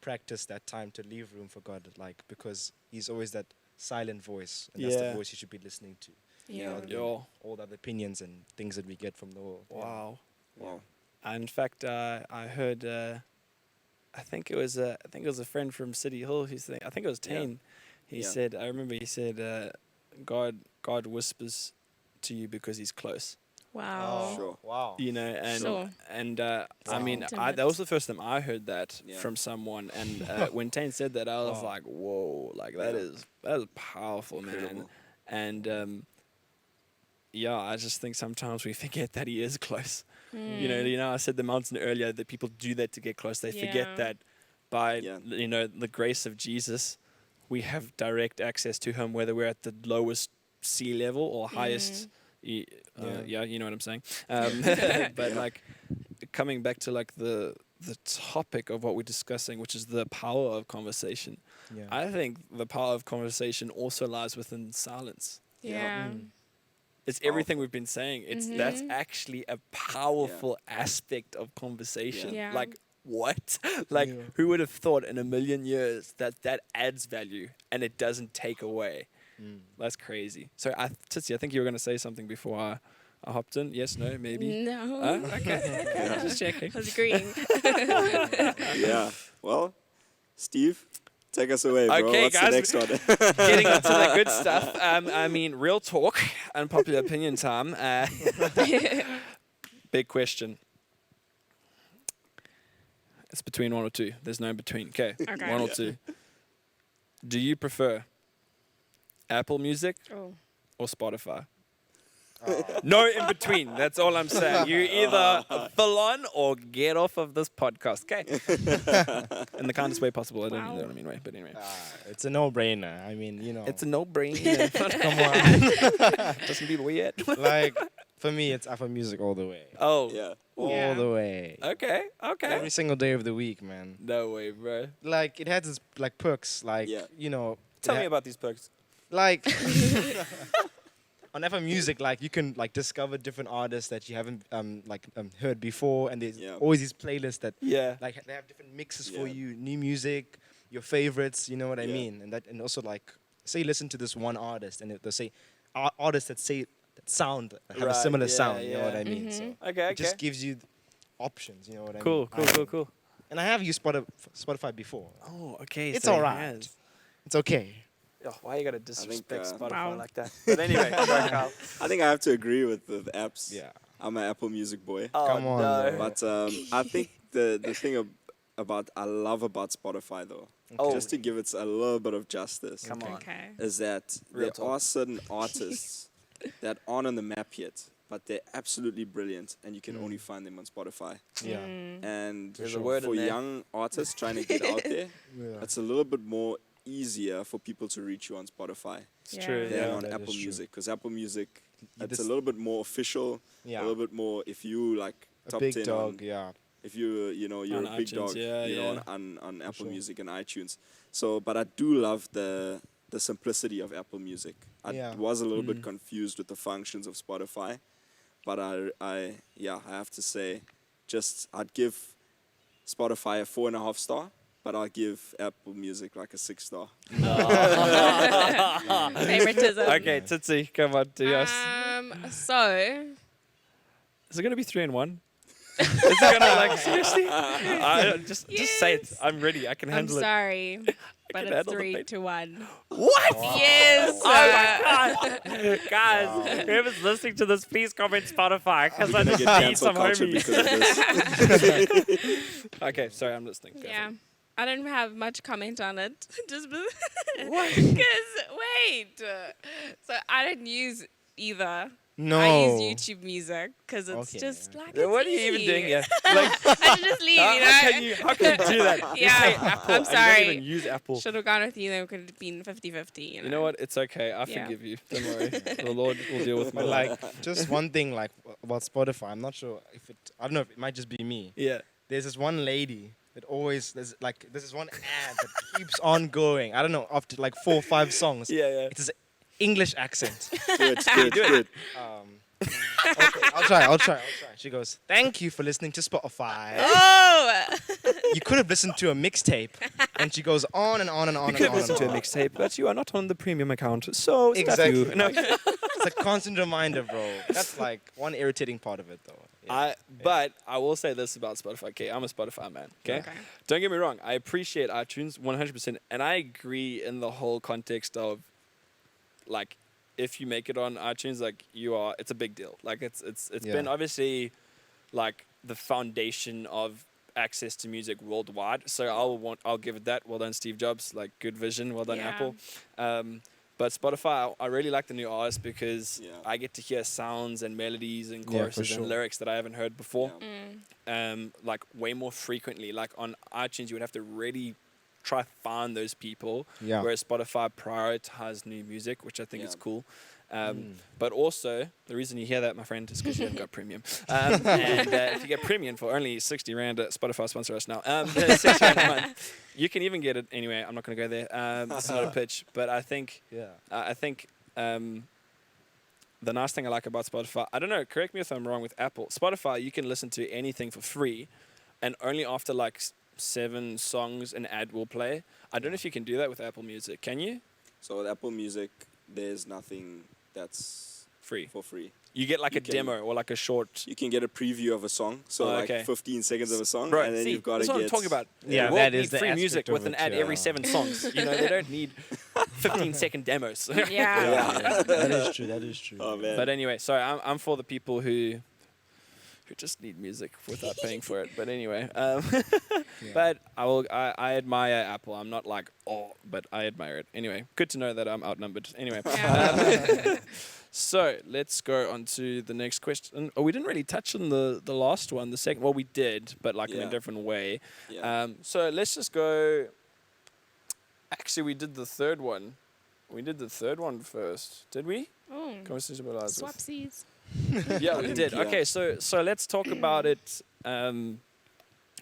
practice that time to leave room for God, like, because He's always that silent voice, and that's the voice you should be listening to. Yeah. All the other opinions and things that we get from the world. Wow. Wow. In fact, I heard. I think it was a friend from City Hall who said. I think it was Tane. He said. I remember he said, God whispers to you because He's close. Wow. Sure. Wow. You know, and Sure. I mean, Intimate. that was the first time I heard that Yeah. from someone. And when Tane said that, I was like, whoa, like that is powerful, man. Incredible. And I just think sometimes we forget that He is close. You know, I said the mountain earlier that people do that to get close. They forget Yeah. that by the grace of Jesus, we have direct access to Him, whether we're at the lowest sea level or highest. You know what I'm saying. But like coming back to like the topic of what we're discussing, which is the power of conversation. Yeah. I think the power of conversation also lies within silence. Yeah. It's everything we've been saying. That's actually a powerful aspect of conversation. Yeah. Like what? Like who would have thought in a million years that adds value and it doesn't take away? That's crazy. So TsiTsi, I think you were going to say something before I hopped in. Yes, no, maybe. No. Okay. Just checking. I was agreeing. Yeah. Well, Steve, take us away, bro. Okay, What's guys. the next one? Getting into the good stuff. I mean, real talk, unpopular opinion time. Big question. It's between one or two. There's no in between. Okay. One or two. Do you prefer Apple Music or Spotify? No in between. That's all I'm saying. You either fill on or get off of this podcast. Okay. In the kindest way possible. I don't mean way, but anyway. It's a no-brainer. I mean, It's a no-brainer. come on. Doesn't be weird. Like, for me, it's Apple Music all the way. Oh. Yeah. All the way. Okay. Every single day of the week, man. No way, bro. Like, it has its, like, perks. Like, Tell me about these perks. like on Apple Music, like you can like discover different artists that you haven't heard before, and there's always these playlists that like they have different mixes for you, new music, your favorites, you know what I mean, and also like say you listen to this one artist and they'll say artists that sound have a similar sound, you know what I mean. So it just gives you options, you know what I mean. Cool. And I have used Spotify before. Oh, okay. It's so alright. It's okay. Oh, why you gotta disrespect Spotify Wow. like that? But anyway, Carl. I think I have to agree with the apps. Yeah. I'm an Apple Music boy. Oh, Come on, no. bro. But I think the thing I love about Spotify though, just to give it a little bit of justice, Come on. Okay. is that Real there talk. are certain artists that aren't on the map yet, but they're absolutely brilliant, and you can only find them on Spotify. Yeah. And There's a word in for there. young artists trying to get out there, it's a little bit more easier for people to reach you on Spotify It's true. than Yeah, on that Apple is true. Music, because Apple Music, it's this- a little bit more official, Yeah. a little bit more if you like A top big 10 dog, on, if you're On a big iTunes, dog, yeah. on Apple sure. Music and iTunes. So, but I do love the simplicity of Apple Music. I was a little bit confused with the functions of Spotify, but I have to say, I'd give Spotify a 4.5 star, but I'll give Apple Music like a 6 star. Favoritism. Okay, TsiTsi, come on, do us. So Is it gonna be 3 and 1? Is it gonna like seriously? Just say it. I'm ready. I can I'm handle it. sorry, but can it's handle the 3-1. What? Yes. Guys, whoever's listening to this, please comment Spotify because I Gonna just get need cancel some culture homies. because of this. Okay, sorry, I'm listening. Go Yeah. for it. I don't have much comment on it. Just What? because wait. So I don't use either No. I use YouTube Music because it's Okay, just okay. like Then it's what are you even easy. doing here? Like, I should just leave, how, you know. how can you do that? You Yeah, say Apple I'm and you sorry. don't even use Apple. Should have gone with you. Then we could have been 50-50. You know what? It's okay. I Yeah. forgive you. Don't worry. The Lord will deal with my But life. like, just one thing, like about Spotify. I'm not sure if it. I don't know if it might just be me. Yeah. There's this one lady that always there's this one ad that keeps on going. I don't know, after like 4 or 5 songs. Yeah, yeah. It's an English accent. Good. Okay, I'll try. She goes, "Thank you for listening to Spotify. Oh, You could have listened to a mixtape." And she goes on and on and on You and could on. listen and to a on. mixtape, but you are not on the premium account, so stuff Exactly. you. No. It's a constant reminder, bro. That's like one irritating part of it, though. Yeah. But I will say this about Spotify. Okay, I'm a Spotify man. Okay, Okay. don't get me wrong. I appreciate iTunes 100%, and I agree in the whole context of, like, if you make it on iTunes, like it's a big deal. Like it's Yeah. been obviously, like the foundation of access to music worldwide. So I'll give it that. Well done, Steve Jobs. Like good vision. Well done, Yeah. Apple. But Spotify, I really like the new artists because Yeah. I get to hear sounds and melodies and Yeah, for choruses sure. and lyrics that I haven't heard before. Yeah. Like way more frequently. Like on iTunes, you would have to really try find those people. Yeah. Whereas Spotify prioritize new music, which I think is Yeah. cool. But also, the reason you hear that, my friend, is because you haven't got premium. And if you get premium for only 60 Rand, Spotify sponsor us now. 60 Rand a month. You can even get it anyway. I'm not going to go there. It's not a pitch. But I think, the nice thing I like about Spotify, I don't know, correct me if I'm wrong with Apple. Spotify, you can listen to anything for free, and only after like 7 songs an ad will play. I don't know if you can do that with Apple Music. Can you? So with Apple Music, there's nothing that's Free. for free. You get like You a can- demo or like a short. You can get a preview of a song, so Oh, like okay. 15 seconds of a song, Bro, and then see, you've got to that's what get. I'm talking about. Yeah, The world that is needs the free music aspect of with an it, ad every yeah. 7 songs. You know, they don't need 15-second demos. Yeah. Yeah, that is true. That is true. Oh man. But anyway, sorry, I'm for the people who just need music without paying for it. But anyway, but I admire Apple. I'm not like but I admire it. Anyway, good to know that I'm outnumbered. Anyway, Yeah. so let's go on to the next question. Oh, we didn't really touch on the last one. The second, well, we did, but like in a Yeah. different way. Yeah. So let's just go. Actually, we did the third one. We did the third one first, did we? Oh, Conversation about ours. swapsies. Yeah, we did. Yeah. Okay, so let's talk about it.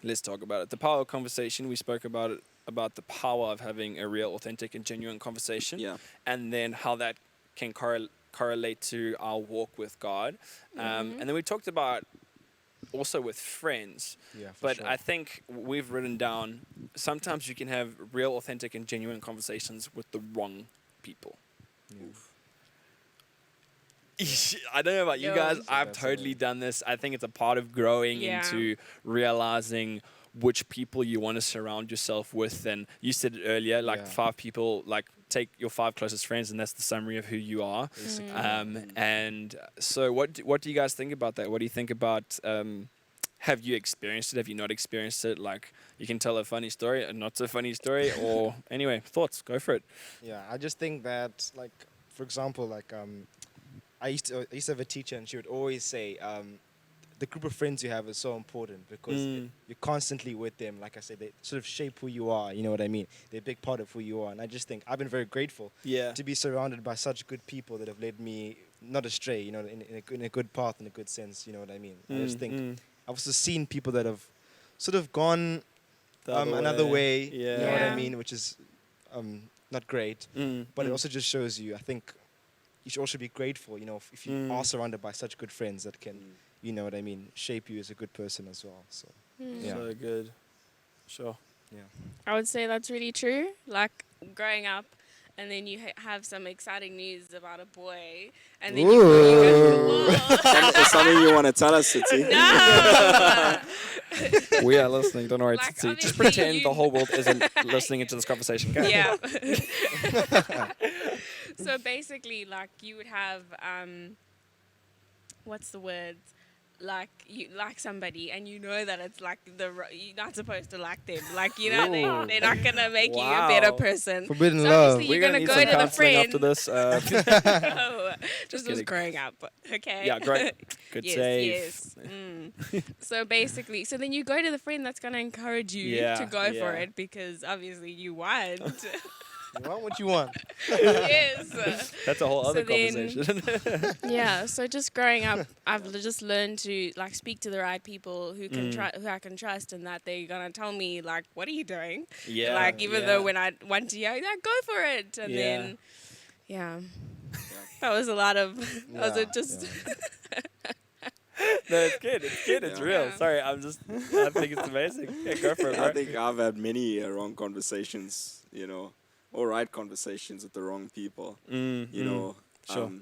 Let's talk about it. The power of conversation. We spoke about it, about the power of having a real, authentic, and genuine conversation, Yeah. and then how that can correlate to our walk with God. And then we talked about also with friends. Yeah, for But sure. I think we've written down sometimes you can have real, authentic, and genuine conversations with the wrong people. I don't know about you Yo. guys. So I've that's totally it. done this. I think it's a part of growing Yeah. into realizing which people you want to surround yourself with. And you said it earlier, like Yeah. 5 people, like take your 5 closest friends, and that's the summary of who you are. Basically. And so, what do you guys think about that? What do you think about? Have you experienced it? Have you not experienced it? Like, you can tell a funny story, a not so funny story, or anyway, thoughts. Go for it. Yeah, I just think that, like, for example, like, I used to have a teacher, and she would always say, the group of friends you have is so important because you're constantly with them. Like I said, they sort of shape who you are. You know what I mean? They're a big part of who you are. And I just think I've been very grateful Yeah. to be surrounded by such good people that have led me not astray. You know, in a good path, in a good sense. You know what I mean? I just think I've also seen people that have sort of gone another way. Yeah. You know what I Yeah. mean? Which is not great. But it also just shows you, I think, you should also be grateful, you know, if you are surrounded by such good friends that can, you know what I mean, shape you as a good person as well. So, yeah. So good. Sure. I would say that's really true. Like growing up, and then you have some exciting news about a boy, and then you go, Is something you want to tell us, TsiTsi? no. We are listening. Don't worry. Like, Just obviously pretend you- the whole world isn't listening into this conversation. Okay? Yeah. So basically, like you would have, what's the word? like you like somebody and you know that it's like you're not supposed to like them, like you know they're not gonna make you a better Wow. person. Forbidden So love. obviously We're you're gonna gonna need go some to the counseling friend. after this. No, this was kidding. growing up. Okay. Yeah, great. Good yes, save. yes. So basically, so then you go to the friend that's gonna encourage you Yeah, to go for yeah. it because obviously you want. You want what you want. Yes. That's a whole So other then- conversation. Yeah. So just growing up, I've just learned to like speak to the right people who can who I can trust, and that they're gonna tell me like, "What are you doing?" Yeah. Like even yeah. though when I want to yell, like, "Go for it," and Yeah. then that was a lot of. Was it Yeah, just? No, it's good. It's good. It's Yeah. real. Yeah. Sorry, I think it's amazing. Yeah, go for it, bro. I think I've had many wrong conversations, or right conversations with the wrong people. You know, Sure.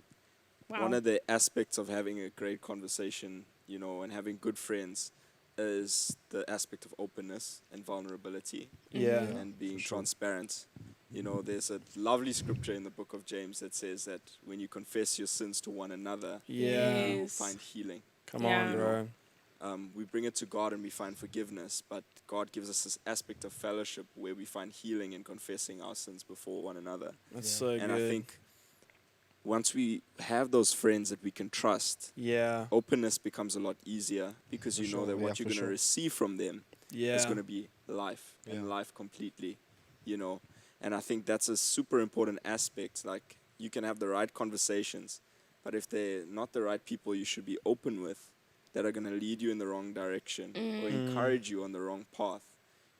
Wow. one of the aspects of having a great conversation, and having good friends is the aspect of openness and vulnerability Yeah. and being transparent. There's a lovely scripture in the book of James that says that when you confess your sins to one another, Yeah. you will Yes. find healing. Come Yeah. on, bro. We bring it to God and we find forgiveness, but God gives us this aspect of fellowship where we find healing in confessing our sins before one another. That's Yeah. so And good. I think once we have those friends that we can trust, Yeah. openness becomes a lot easier because For you know sure, that yeah, what you're for going to sure. receive from them Yeah. is going to be life Yeah. and life completely, And I think that's a super important aspect. Like, you can have the right conversations, but if they're not the right people you should be open with, that are going to lead you in the wrong direction or encourage you on the wrong path,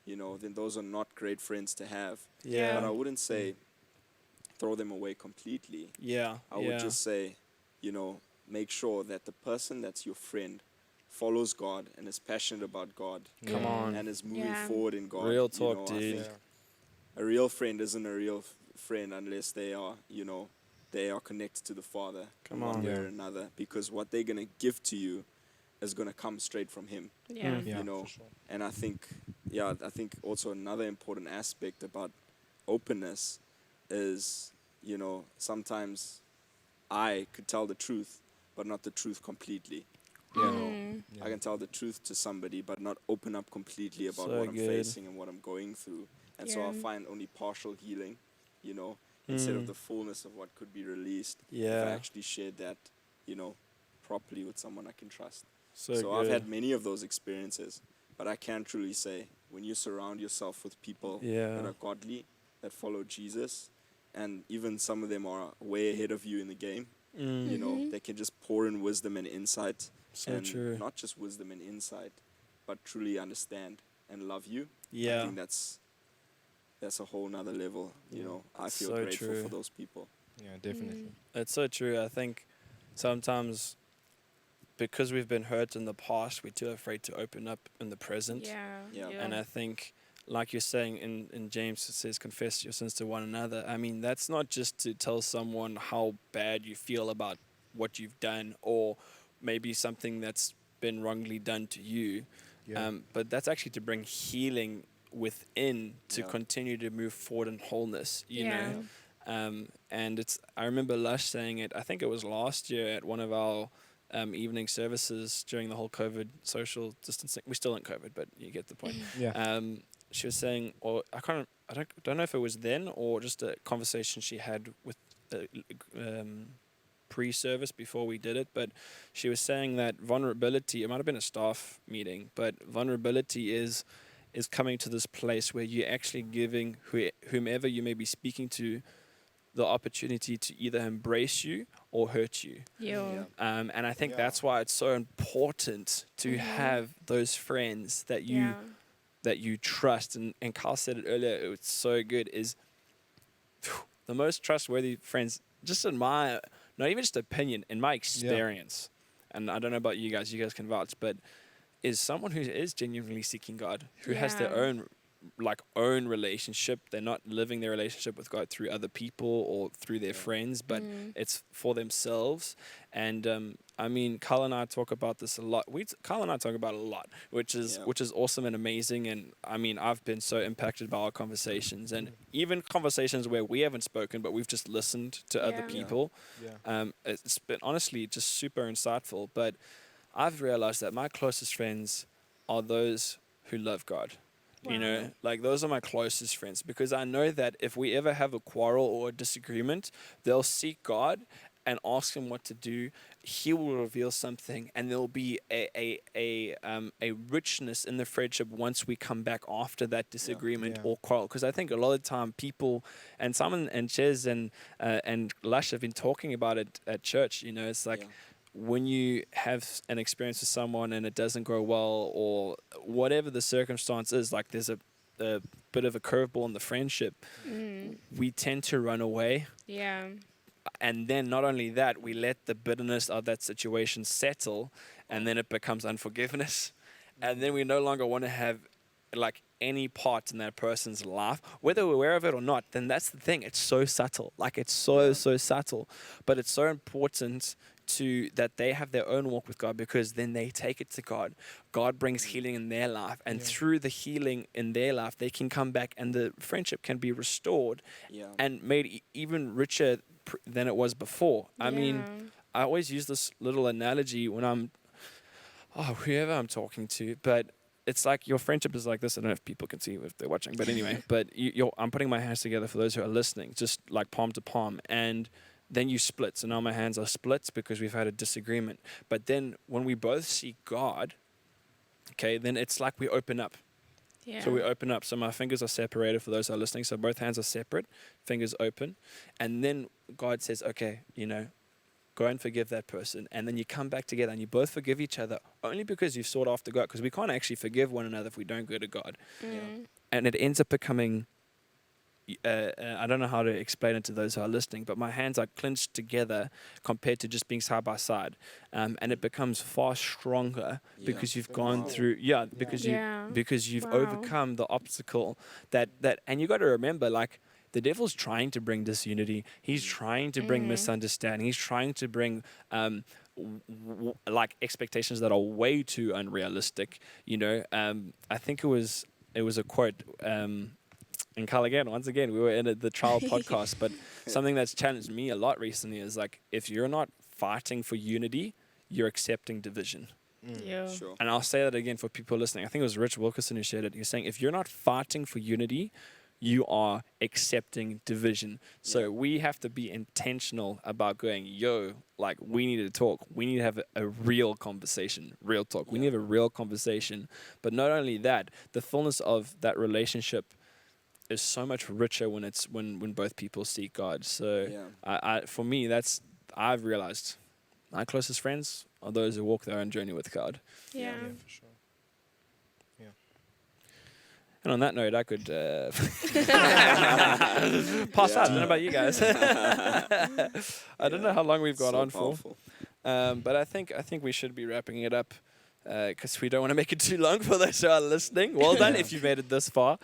then those are not great friends to have. Yeah. But I wouldn't say throw them away completely. Yeah. I would just say, make sure that the person that's your friend follows God and is passionate about God Come on. and is moving Yeah. forward in God. Real talk, I dude. think a real friend isn't a real friend unless they are, they are connected to the Father Come in one on. way Yeah. or another. Because what they're going to give to you is going to come straight from Him. Yeah. Yeah, know, for sure. And I think also another important aspect about openness is, sometimes I could tell the truth, but not the truth completely. Yeah. I can tell the truth to somebody, but not open up completely about So what I'm good. facing and what I'm going through. And so I'll Yeah. find only partial healing, instead of the fullness of what could be released if I Yeah. actually shared that, properly with someone I can trust. So So I've good. had many of those experiences, but I can truly say when you surround yourself with people that Yeah. are godly, that follow Jesus, and even some of them are way ahead of you in the game, they can just pour in wisdom and insight, So and true. not just wisdom and insight, but truly understand and love you. I Yeah. think that's a whole nother level. I feel So grateful true. for those people. Yeah, definitely. It's so true. I think sometimes because we've been hurt in the past, we're too afraid to open up in the present. Yeah. Yeah. And I think, like you're saying in James, it says, confess your sins to one another. I mean, that's not just to tell someone how bad you feel about what you've done or maybe something that's been wrongly done to you. Yeah. But that's actually to bring healing within to Yeah. continue to move forward in wholeness, you Yeah. know. And I remember Lush saying it, I think it was last year at one of our evening services during the whole COVID social distancing. We're still in COVID, but you get the point. Yeah. She was saying, or I don't know if it was then or just a conversation she had with pre-service before we did it, but she was saying that vulnerability, it might have been a staff meeting, but vulnerability is coming to this place where you're actually giving whomever you may be speaking to the opportunity to either embrace you or hurt you. Yeah. And I think Yeah. that's why it's so important to have those friends that you Yeah. that you trust. And Carl said it earlier, it's so good, is the most trustworthy friends, just in my, not even just opinion, in my experience, and I don't know about you guys can vouch, but is someone who is genuinely seeking God, who has their Yeah. own relationship. They're not living their relationship with God through other people or through their friends, but it's for themselves. And I mean, Carl and I talk about this a lot. Carl and I talk about it a lot, which is awesome and amazing. And I mean, I've been so impacted by our conversations, and even conversations where we haven't spoken, but we've just listened to other Yeah. people. Yeah. It's been honestly just super insightful. But I've realized that my closest friends are those who love God. You know, like those are my closest friends, because I know that if we ever have a quarrel or a disagreement, they'll seek God and ask him what to do. He will reveal something, and there'll be a richness in the friendship once we come back after that disagreement or quarrel. Because I think a lot of the time people, and Simon and Ches and Lush have been talking about it at church. You know, it's like, when you have an experience with someone and it doesn't go well, or whatever the circumstance is, like there's a bit of a curveball in the friendship, we tend to run away. Yeah. And then not only that, we let the bitterness of that situation settle, and then it becomes unforgiveness. And then we no longer want to have like any part in that person's life, whether we're aware of it or not. Then that's the thing. It's so subtle. Like it's so subtle. But it's so important that they have their own walk with God, because then they take it to God. God brings healing in their life, and through the healing in their life, they can come back and the friendship can be restored and made even richer than it was before. I mean, I always use this little analogy when whoever I'm talking to, but it's like your friendship is like this. I don't know if people can see if they're watching, but anyway, but I'm putting my hands together for those who are listening, just like palm to palm, and then you split. So now my hands are split because we've had a disagreement. But then when we both see God, okay, then it's like we open up. Yeah. So we open up. So my fingers are separated for those who are listening. So both hands are separate, fingers open. And then God says, okay, you know, go and forgive that person. And then you come back together and you both forgive each other only because you've sought after God. Because we can't actually forgive one another if we don't go to God. And it ends up becoming, I don't know how to explain it to those who are listening, but my hands are clenched together compared to just being side by side, and it becomes far stronger because you've gone through because you've overcome the obstacle that and you got to remember, like, the devil's trying to bring disunity. He's trying to bring misunderstanding. He's trying to bring like expectations that are way too unrealistic. You know, I think it was a quote. And Carl, again, once again, we were in the trial podcast, but something that's challenged me a lot recently is like, if you're not fighting for unity, you're accepting division. Sure. And I'll say that again for people listening. I think it was Rich Wilkerson who shared it. He's saying, if you're not fighting for unity, you are accepting division. So we have to be intentional about going, like, we need to talk. We need to have a real conversation, real talk. We need to have a real conversation. But not only that, the fullness of that relationship is so much richer when both people seek God. So for me, I've realized my closest friends are those who walk their own journey with God. Yeah, for sure. Yeah. And on that note, I could pass out. I don't know about you guys. I don't know how long we've gone on powerful. for, but I think we should be wrapping it up. Because we don't want to make it too long for those who are listening. Well done if you've made it this far.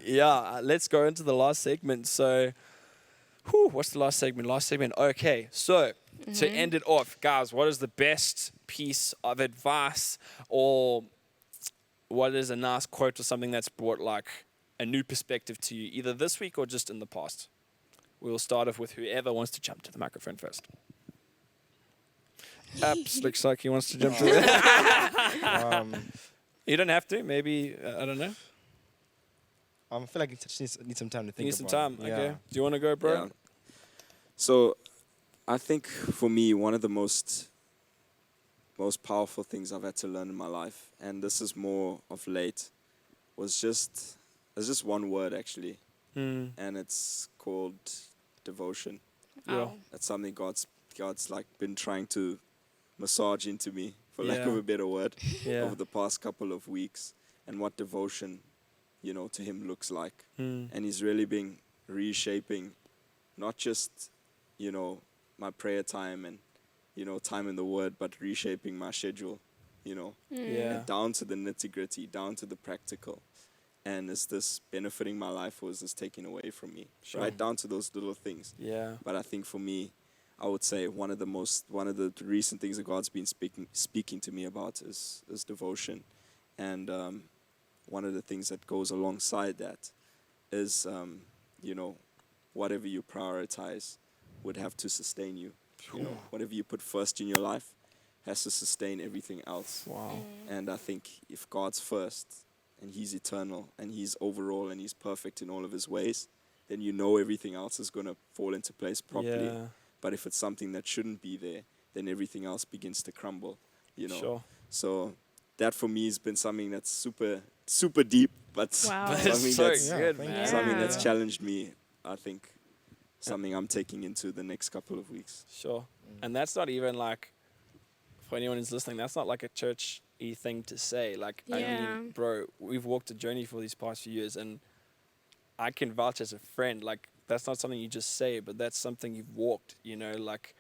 Let's go into the last segment. So, what's the last segment? Okay, so to end it off, guys, what is the best piece of advice, or what is a nice quote or something that's brought like a new perspective to you, either this week or just in the past? We'll start off with whoever wants to jump to the microphone first. Apps looks like he wants to jump to it. You don't have to. Maybe, I don't know. I feel like you just need some time to think. You need some time. Okay. Do you want to go, bro? Yeah. So, I think for me, one of the most powerful things I've had to learn in my life, and this is more of late, was just one word actually, and it's called devotion. That's something God's like been trying to massage into me, for lack of a better word, over the past couple of weeks, and what devotion, to Him looks like. And He's really been reshaping, not just, my prayer time and, time in the Word, but reshaping my schedule, down to the nitty-gritty, down to the practical. And is this benefiting my life, or is this taking away from me? Sure. Right down to those little things. Yeah. But I think for me, I would say one of the recent things that God's been speaking to me about is devotion, and one of the things that goes alongside that is whatever you prioritize would have to sustain you. Whatever you put first in your life has to sustain everything else. Wow. And I think if God's first and he's eternal and he's overall and he's perfect in all of his ways, then you know everything else is going to fall into place properly. Yeah. But if it's something that shouldn't be there, then everything else begins to crumble, you know. Sure. So that for me has been something that's super deep, but Wow. But something it's so that's good, thank man. you. something that's Yeah. challenged me. I think something I'm taking into the next couple of weeks. Sure. And that's not even like, for anyone who's listening, that's not like a church-y thing to say. Like, I Yeah. mean, bro, we've walked a journey for these past few years, and I can vouch as a friend, like, that's not something you just say, but that's something you've walked, you know, like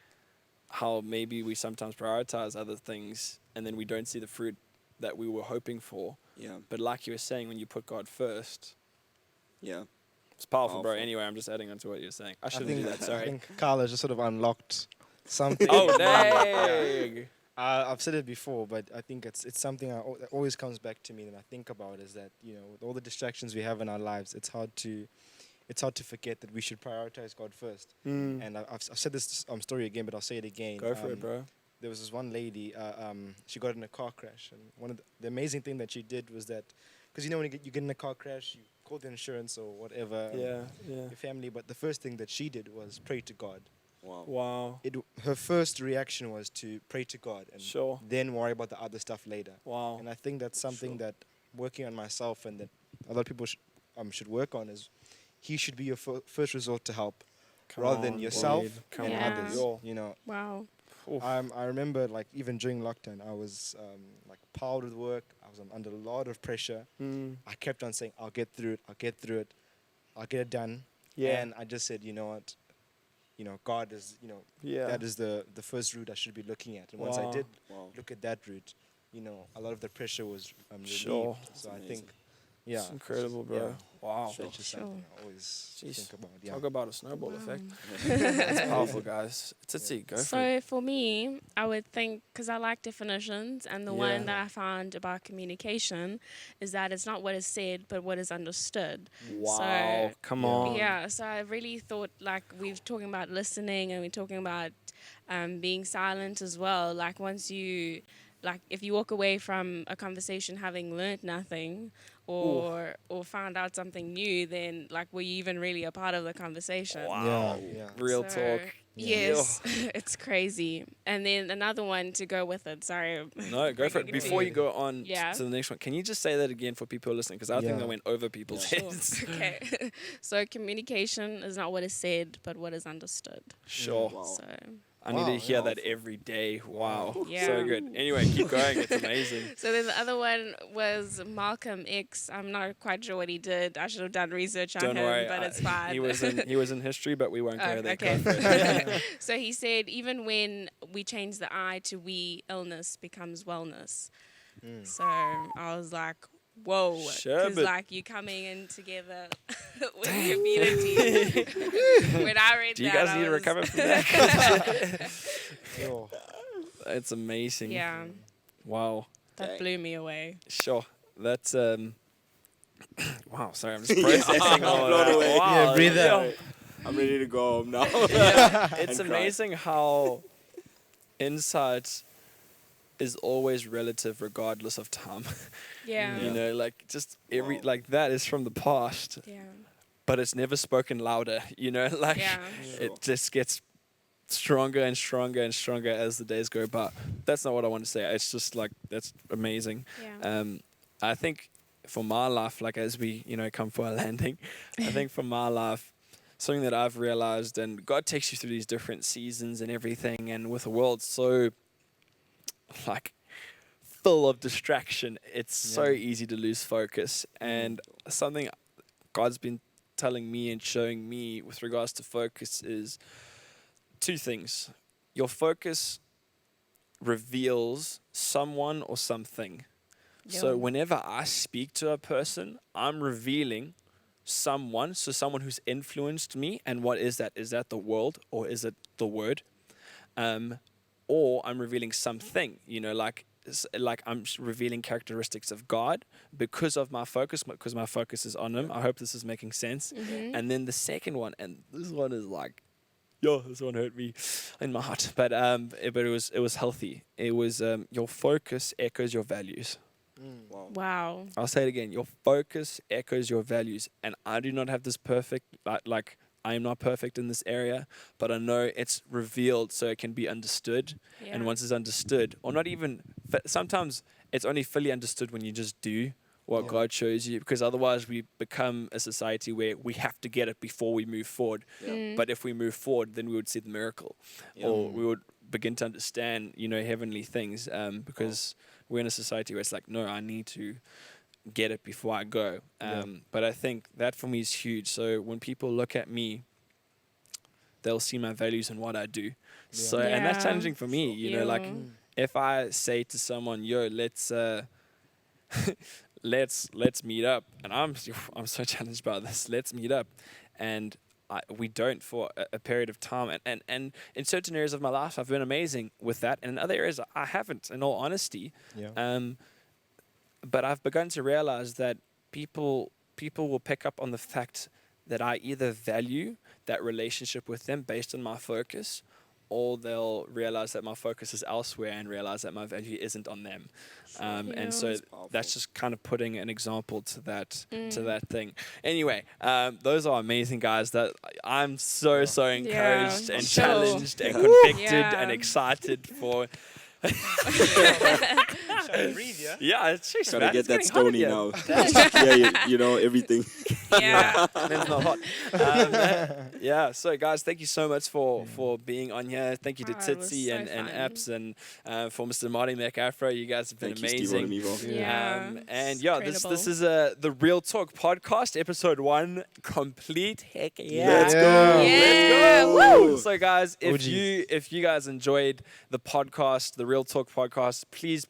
how maybe we sometimes prioritize other things and then we don't see the fruit that we were hoping for. Yeah, But like you were saying, when you put God first, yeah. it's powerful, bro. Powerful. Anyway, I'm just adding on to what you're saying. I I shouldn't think, do that, I sorry. think Carl has just sort of unlocked something. Oh, dang. I've said it before, but I think it's something that always comes back to me and I think about is that, you know, with all the distractions we have in our lives, it's hard to forget that we should prioritize God first. Mm. And I've said this story again, but I'll say it again. Go for it, bro. There was this one lady, she got in a car crash. And one of the amazing thing that she did was that, because you know when you get in a car crash, you call the insurance or whatever, Yeah. your family. But the first thing that she did was pray to God. Wow. Wow. Her first reaction was to pray to God and Sure. then worry about the other stuff later. Wow. And I think that's something Sure. that working on myself and that a lot of people should work on is he should be your first resort to help Come rather than on, yourself dude. Come and Yeah. others. Yo. You know, Wow. Oof. I remember like even during lockdown, I was like piled with work. I was under a lot of pressure. Mm. I kept on saying, I'll get through it. I'll get through it. I'll get it done. Yeah. And I just said, you know what? You know, God is, you know, Yeah. that is the first route I should be looking at. And once I Wow. did Wow. look at that route, you know, a lot of the pressure was relieved. Sure. So That's I think, amazing. yeah. It's incredible, bro. Yeah. Wow. That's just Sure. something I always Jeez. think about. Yeah. Talk about a snowball effect. Wow. That's powerful, guys. TsiTsi, go for it. So for me, I would think, because I like definitions, and the Yeah. one that I found about communication is that it's not what is said, but what is understood. Wow. Come Yeah. on. Yeah, so I really thought, like, we're talking about listening and we're talking about being silent as well. Like, once you, like, if you walk away from a conversation having learned nothing or found out something new, then, like, were you even really a part of the conversation? Wow. Yeah. Real So, talk. Yes, it's crazy. And then another one to go with it. Sorry. No, go for it. Breaking Before you news. go on Yeah. to the next one, can you just say that again for people listening? Because I think Yeah. I went over people's Sure. heads. Okay. So communication is not what is said, but what is understood. Sure. Wow. So I need Wow, to hear yeah. that every day. Wow. Yeah. So good. Anyway, keep going. It's amazing. So then the other one was Malcolm X. I'm not quite sure what he did. I should have done research on Don't him, worry. but it's fine. He was in history, but we won't go there. okay. Go for it. So he said, even when we change the I to we, illness becomes wellness. So I was like, whoa. Sure, Because but- like you're coming in together with community. When I read Do you that, guys I need to was- recover from that? Yo. It's amazing. Yeah, Wow. that blew me away. Sure. That's wow, sorry, I'm just processing all of Blown that. away. Wow, Yeah, breathe yeah. out. I'm ready to go home now. It's And cry. amazing how insight is always relative regardless of time. Yeah. You know, like just every Wow. like that is from the past, Yeah. but it's never spoken louder, you know? Like Yeah. it just gets stronger and stronger and stronger as the days go by. That's not what I want to say. It's just like that's amazing. Yeah. I think for my life, like as we, you know, come for a landing, I think for my life, something that I've realized, and God takes you through these different seasons and everything, and with a world so like full of distraction, it's so easy to lose focus. And something God's been telling me and showing me with regards to focus is two things. Your focus reveals someone or something. So Yeah. whenever I speak to a person, I'm revealing someone, so someone who's influenced me. And what is that? Is that the world or is it the word? Or I'm revealing something, you know, like I'm revealing characteristics of God because of my focus, because my focus is on Him. I hope this is making sense. Mm-hmm. And then the second one, and this one is like yo, this one hurt me in my heart. But it was healthy. It was your focus echoes your values. Wow. Wow. I'll say it again. Your focus echoes your values. And I do not have this perfect, like I am not perfect in this area, but I know it's revealed so it can be understood. Yeah. And once it's understood, or not even, sometimes it's only fully understood when you just do what God shows you, because otherwise we become a society where we have to get it before we move forward. But if we move forward, then we would see the miracle, or we would begin to understand, heavenly things, because we're in a society where it's like, no, I need to get it before I go. But I think that for me is huge. So when people look at me, they'll see my values and what I do. So, and that's challenging for me, like if I say to someone, yo, let's meet up, and I'm so challenged by this. Let's meet up, and we don't for a period of time. And in certain areas of my life, I've been amazing with that, and in other areas, I haven't. In all honesty, but I've begun to realize that people will pick up on the fact that I either value that relationship with them based on my focus, or they'll realize that my focus is elsewhere and realize that my value isn't on them. And so that's just kind of putting an example to that thing. Anyway, those are amazing guys that I'm so encouraged and challenged and convicted and excited for. Trying to breathe, yeah? Yeah, it's just Gotta get that stony now. Yeah, you know everything. Yeah. It's not hot. So guys, thank you so much for being on here. Thank you to It was TsiTsi so and fun. Apps, and for Mr. Marty McAfro. You guys have been Thank you, Steve amazing. Oliver. Yeah. And It's this is the Real Talk podcast, episode 1 complete. Heck yeah. Let's go. Yeah. Woo! So guys, if OGs. you guys enjoyed the podcast, the Real Talk podcast, please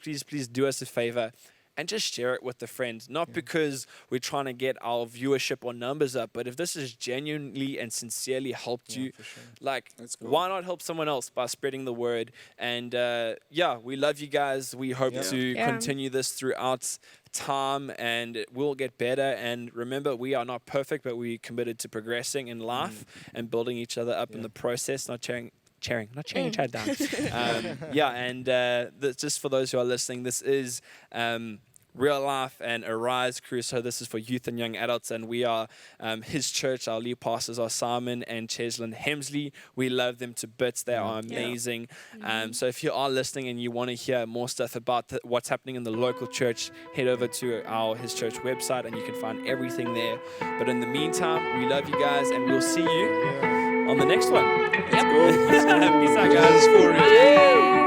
do us a favor and just share it with a friend. Not because we're trying to get our viewership or numbers up, but if this has genuinely and sincerely helped you, like, why not help someone else by spreading the word? And we love you guys. We hope to continue this throughout time, and we'll get better. And remember, we are not perfect, but we're committed to progressing in life and building each other up in the process, not tearing each other down. Just for those who are listening, this is Realife and Arise crew. So this is for youth and young adults, and we are his church. Our lead pastors are Simon and Cheslyn Hemsley. We love them to bits. They are amazing. So if you are listening and you want to hear more stuff about what's happening in the local church, head over to our his church website and you can find everything there. But in the meantime, we love you guys, and we'll see you on the next one. Yep. Peace out, guys. Bye.